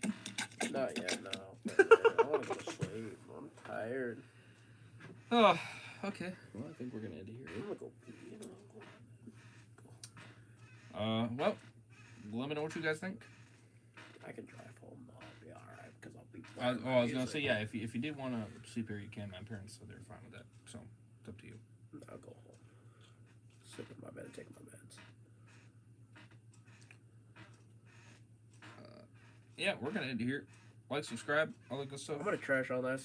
Not yet, no. I want to go to sleep. I'm tired. Oh, okay. Well, I think we're gonna end it I'm here. gonna go pee. Well, let me know what you guys think. I can drive home. I'll be alright because I'll be I was gonna say, yeah. If you did want to sleep here, you can. My parents said they're fine with that, so it's up to you. I'll go home. Sit in my bed and take my meds. Yeah, we're gonna end here. Like, subscribe, all that good stuff. I'm gonna trash all that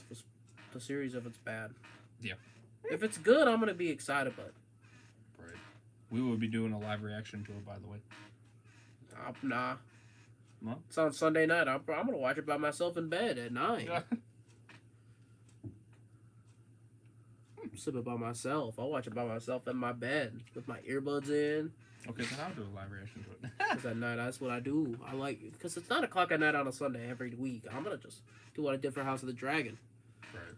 the series if it's bad. Yeah. If it's good, I'm gonna be excited, but Right. We will be doing a live reaction to it, by the way. nah. No? It's on Sunday night. I'm gonna watch it by myself in bed at 9. Sip it by myself. I'll watch it by myself in my bed with my earbuds in. Okay, then I'll do a live reaction to it. Because at night, that's what I do. I like, because it's 9 o'clock at night on a Sunday every week. I'm gonna just do what I did for House of the Dragon. Right.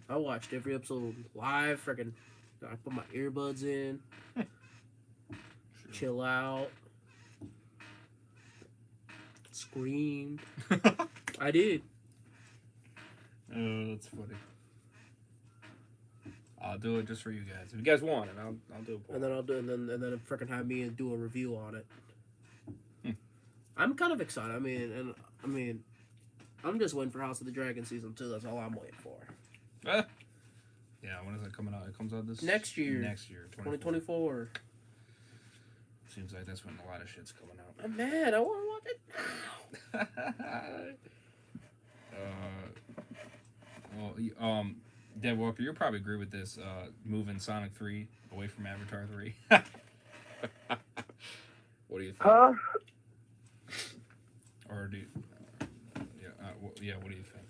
I watched every episode live. Freaking, I put my earbuds in, chill out, screamed. I did. Oh, that's funny. I'll do it just for you guys. If you guys want it, I'll do it. And then and then freaking have me and do a review on it. I'm kind of excited. I mean, I'm just waiting for House of the Dragon season 2. That's all I'm waiting for. Yeah, when is it coming out? It comes out next year. Next year, 2024. Seems like that's when a lot of shit's coming out. I'm mad. I want to watch it now. Deadwalker, you'll probably agree with this. Moving Sonic 3 away from Avatar 3. What do you think? Huh? Or do you, what do you think?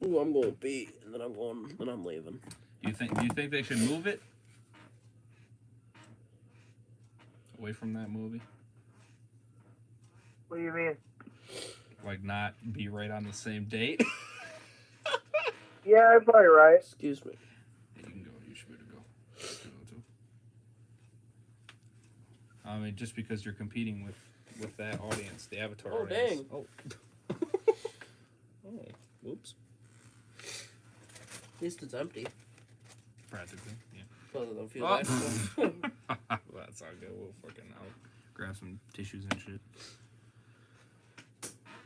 Ooh, I'm going to pee, and then I'm leaving. Do you think they should move it away from that movie? What do you mean? Like, not be right on the same date? Yeah, you're probably right. Excuse me. You can go. You should be able to go. Too. I mean, just because you're competing with that audience, the Avatar audience. Dang. Oh. Oh. Whoops. At least it's empty. Practically, yeah. So I don't feel Oh. that. Well, that's all good. We'll fucking grab some tissues and shit.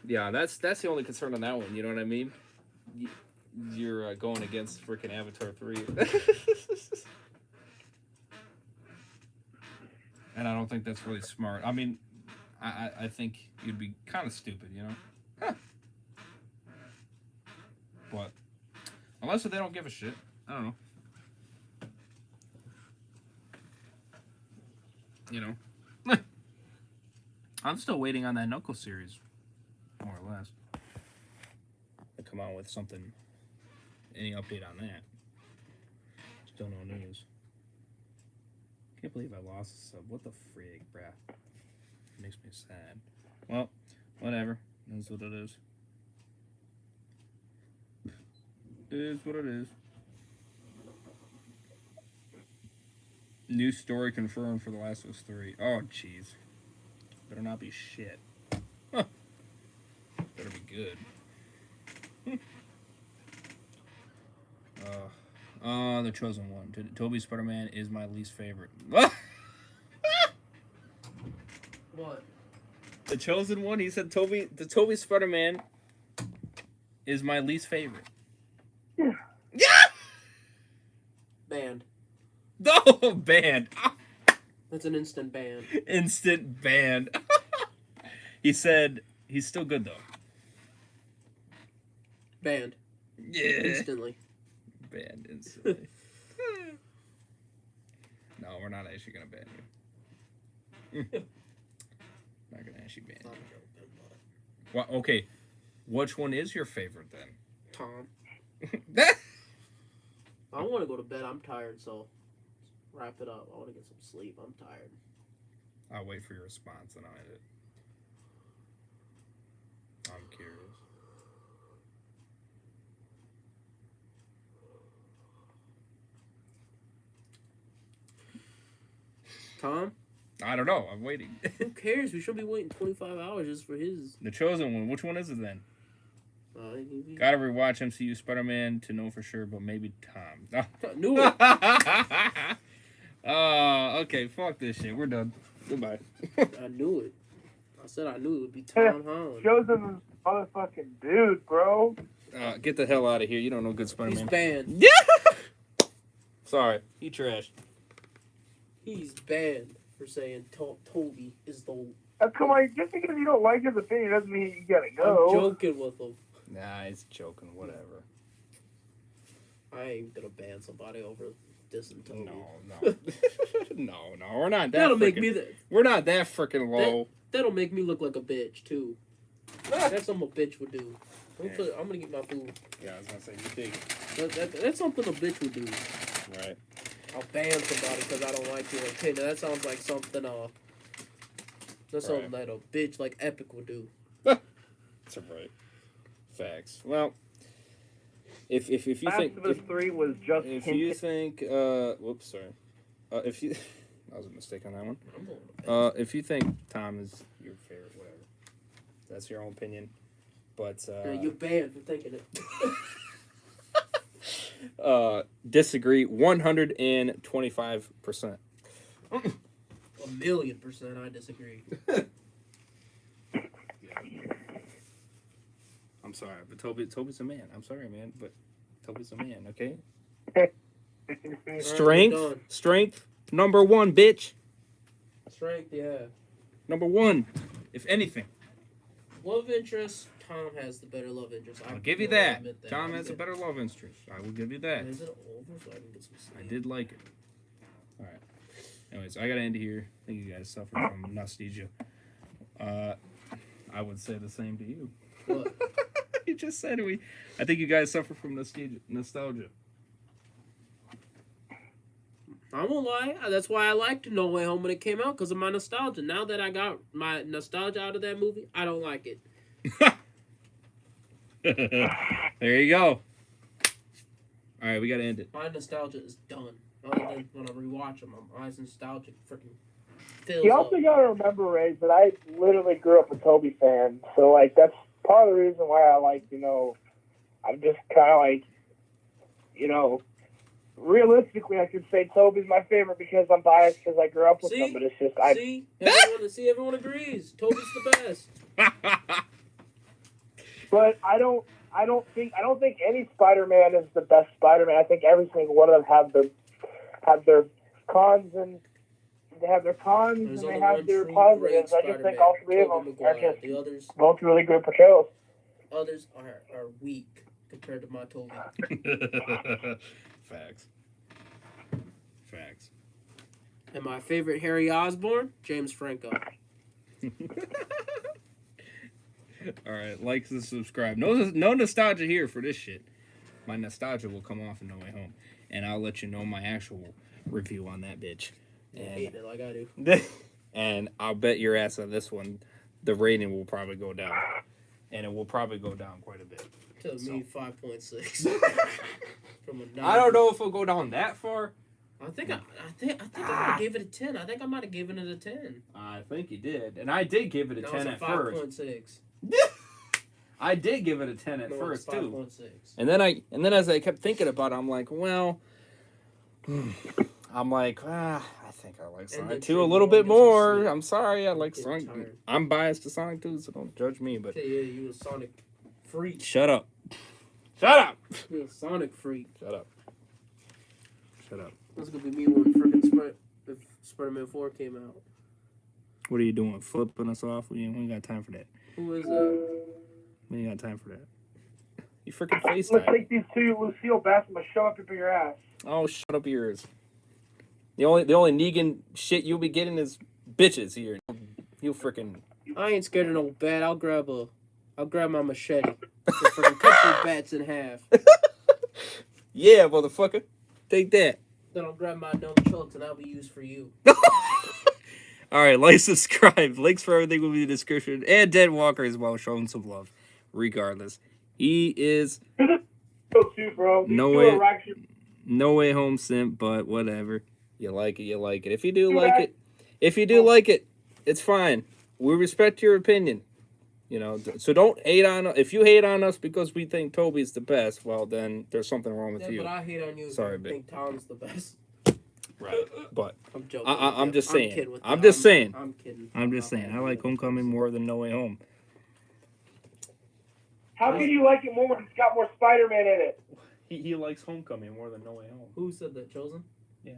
Yeah, that's the only concern on that one. You know what I mean? You're going against freaking Avatar 3. And I don't think that's really smart. I mean, I think you'd be kind of stupid, you know? Huh. But unless they don't give a shit. I don't know. You know? I'm still waiting on that Knuckles series. More or less. To come out with something. Any update on that? Still no news. Can't believe I lost this sub. What the frig, bruh? Makes me sad. Well, whatever. That's what it is. It is what it is. New story confirmed for The Last of Us 3. Oh, jeez. Better not be shit. Huh. Better be good. The Chosen One. Tobey Spiderman is my least favorite. What? The Chosen One? He said Tobey Spiderman is my least favorite. Yeah. Yeah! Banned. No, banned. That's an instant ban. Instant banned. He said he's still good, though. Banned. Yeah. Instantly. Banned instantly. No, we're not actually gonna ban you. Not gonna actually ban you. Well, okay. Which one is your favorite then? Tom. I want to go to bed. I'm tired, so wrap it up. I want to get some sleep. I'm tired. I'll wait for your response and I'll end it. I'm curious. Tom? I don't know. I'm waiting. Who cares? We should be waiting 25 hours just for his. The Chosen One. Which one is it then? He Gotta rewatch MCU Spider-Man to know for sure, but maybe Tom. knew it. Oh, okay. Fuck this shit. We're done. Goodbye. I knew it. I said I knew it would be Tom Holland. Shows him his motherfucking dude, bro. Get the hell out of here. You don't know good He's Spider-Man. banned. Yeah! Sorry. You trash. He's banned for saying Tobey is the... Come on, just because you don't like his opinion doesn't mean you gotta I'm go. joking with him. Nah, he's joking. Whatever. I ain't gonna ban somebody over dissing Tobey. No. no. We're not that That'll make frickin- me... We're not that freaking low. That'll make me look like a bitch, too. That's something a bitch would do. I'm gonna get my food. Yeah, I was gonna say, you big. That's something a bitch would do. Right. I'll ban somebody because I don't like your opinion. That sounds like something, that's something that a bitch like Epic would do. That's right. Facts. Well, if you think... Maximus 3 was just If hinted. you think, whoops, sorry. If you, that was a mistake on that one. I'm going to ban If you think Tom is your favorite, whatever, that's your own opinion. But you're banned for thinking it. disagree 125%. 1,000,000% I disagree. I'm sorry, but Toby's a man. I'm sorry, man, but Toby's a man. Okay. Strength, number one, bitch. Strength, yeah. Number one, if anything. Love interest, Tom has the better love interest. I'll give you will that. admit that. Tom has a better love interest. I will give you that. Is it over so I can get some I sleep? did like it. All right. Anyways, I gotta end here. I think you guys suffer from nostalgia. I would say the same to you. What? You just said we. I think you guys suffer from nostalgia. I won't lie. That's why I liked No Way Home when it came out, because of my nostalgia. Now that I got my nostalgia out of that movie, I don't like it. There you go. All right, we gotta end it. My nostalgia is done. Other than when I rewatch them, I'm always nostalgic. Freaking fills You up. also gotta remember, Ray, that I literally grew up a Tobey fan. So, like, that's part of the reason why I like, I'm just kind of like, realistically, I could say Tobey's my favorite because I'm biased because I grew up with him. But it's just, everyone agrees. Tobey's the best. But I don't think any Spider-Man is the best Spider-Man. I think every single one of them have their cons and they have their cons There's and they only have one their true positives. great I just think all three of Tobey them are Maguire. just The others both really good portrayals. are weak compared to my Tobey. Facts. And my favorite Harry Osborn, James Franco. All right, like and subscribe. No nostalgia here for this shit. My nostalgia will come off in No Way Home, and I'll let you know my actual review on that bitch. I hate it like I do. And I'll bet your ass on this one, the rating will probably go down, and it will probably go down quite a bit. To me, 5.6. From a 9. I don't know if it'll go down that far. I think I might have gave it a 10. I think I might have given it a 10. I think you did, and I did give it a 10 at first. 5.6. I did give it a 10 at No, first it's too. 5.6. And then as I kept thinking about it, I'm like, well, I think I like Sonic 2 a little bit more. I'm sorry, I like Sonic. I'm biased to Sonic 2, so don't judge me. But Yeah, you a Sonic freak. shut up. You a Sonic freak. Shut up. That's gonna be me when freaking Spider-Man 4 came out. What are you doing? Flipping us off? We ain't got time for that. Who is that? We ain't got time for that. You freaking Let's FaceTime. take these two Lucille Basham and shove up your ass. Oh, shut up yours. The only Negan shit you'll be getting is bitches here. You freaking. I ain't scared of no bat. I'll grab my machete. Freaking cut your bats in half. Yeah, motherfucker. Take that. Then I'll grab my nunchucks and that'll be used for you. Alright, like, subscribe. Links for everything will be in the description. And Deadwalker as well. Show him some love. Regardless. He is Go too, bro. No way home simp, but whatever. You like it, you like it. If you do like it, it's fine. We respect your opinion. So don't hate on us. If you hate on us because we think Tobey's the best, well, then there's something wrong with you. But I hate on you. Sorry, I think Tom's the best. Right. But I'm joking. I'm just saying. kidding with I'm you. just saying. I'm kidding. I'm just not saying. I mad like at you. Homecoming more than No Way Home. How can you like it more when it's got more Spider-Man in it? He likes Homecoming more than No Way Home. Who said that? Chosen? Yeah.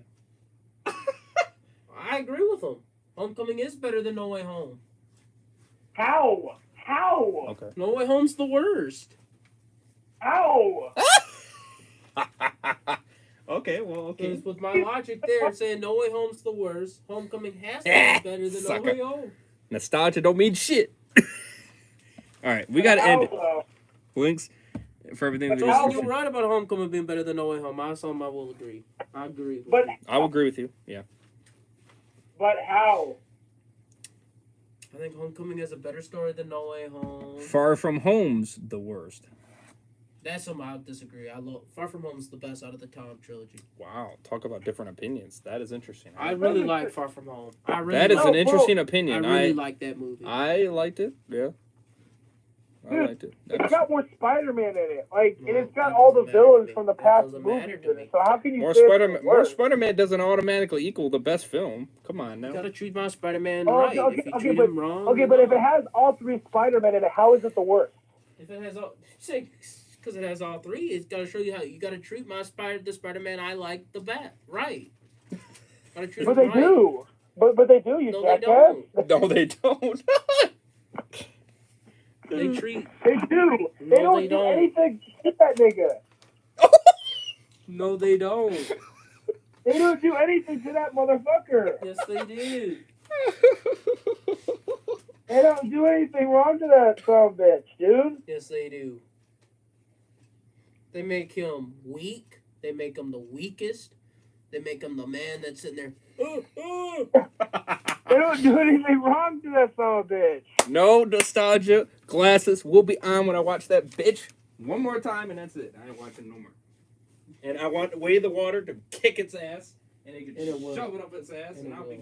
I agree with him. Homecoming is better than No Way Home. How? How? Okay. No Way Home's the worst. How? Okay, well, okay. Because with my logic there, saying No Way Home's the worst, Homecoming has to be better than No Sucker. Way Home. Nostalgia don't mean shit. All right, we got to end it. Links for everything we Chosen, just you're right about Homecoming being better than No Way Home. I will agree. I agree. With But you. I will agree with you. Yeah. But how? I think Homecoming has a better story than No Way Home. Far From Home's the worst. That's something I'll disagree. I love Far From Home's the best out of the Tom trilogy. Wow, talk about different opinions. That is interesting. I really like Far From Home. I really That is like, an interesting opinion. I really like that movie. I liked it. Yeah. I liked it. It's got more Spider-Man in it. Like, No, and it's got that all the doesn't matter to villains me. from the That past doesn't movies matter to in me. it. So how can you More say Spider-Man. it's More worse? Spider-Man doesn't automatically equal the best film. Come on now. You gotta treat my Spider-Man Oh, right. okay, If you okay, treat but- him wrong, Okay, but if it has all three Spider-Man in it, how is it the worst? if it has all, say, because it has all three, it's gotta show you how you gotta treat the Spider-Man I like the best, right? Gotta treat But him they right. do. But they do, you No, they jackass. don't. No, they don't. They treat. They do. No, They don't they do don't. anything to hit that nigga. No, they don't. They don't do anything to that motherfucker. Yes, they do. They don't do anything wrong to that son of a bitch, dude. Yes, they do. They make him weak. They make him the weakest. They make him the man that's sitting there. They don't do anything wrong to that son of a bitch. No nostalgia. Glasses will be on when I watch that bitch one more time, and that's it. I ain't watching no more. And I want Way the Water to kick its ass, and it can And it will. shove it up its ass, And and it I'll will.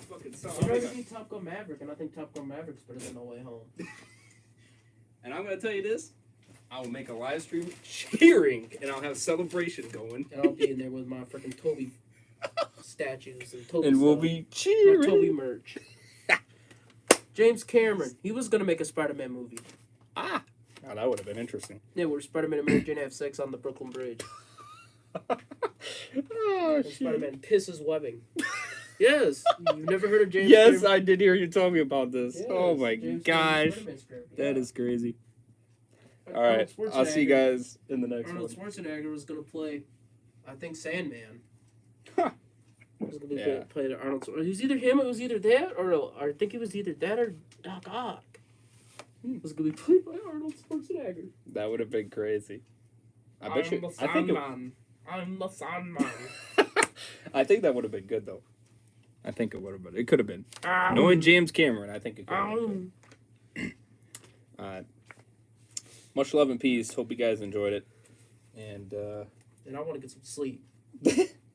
fucking I'd solve rather it. see Top Gun Maverick, and I think Top Gun Maverick's better than No Way Home. And I'm gonna tell you this: I will make a live stream cheering, and I'll have celebration going, And I'll be in there with my freaking Tobey statues and Tobey and we'll stuff. be My cheering. Tobey merch. James Cameron, he was gonna make a Spider-Man movie. Ah, oh, that would have been interesting. Yeah, where Spider-Man and Mary Jane have sex on the Brooklyn Bridge. Oh And shit! Spider-Man pisses webbing. Yes, you've never heard of James Yes, Cameron? I did hear you tell me about this. Yes, Oh my James Cameron's gosh, Spider-Man script, that yeah. is crazy. And All right, Arnold I'll see you Schwarzenegger- guys in the next Arnold one. Schwarzenegger was gonna play, I think, Sandman. Huh. He was gonna be Yeah. play Arnold. It was either him. It was either that, or I think it was either that or Doc Ock. It was gonna be played by Arnold Schwarzenegger. That would have been crazy. I I'm bet you. the I think. Sandman. I'm the Sandman. I think that would have been good though. I think it would have been. It could have been. Um, Knowing James Cameron, I think it could have been. Good. Much love and peace. Hope you guys enjoyed it. And and I want to get some sleep.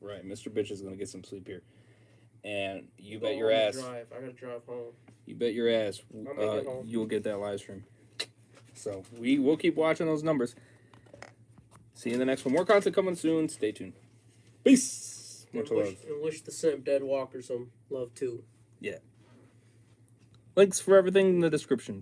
right, Mr. Bitch is gonna get some sleep here. And you Go bet your on the ass. Drive. I gotta drive home. You bet your ass. I'll make it home. You'll get that live stream. So we will keep watching those numbers. See you in the next one. More content coming soon. Stay tuned. Peace. Much love. And wish the simp Deadwalker some love too. Links for everything in the description.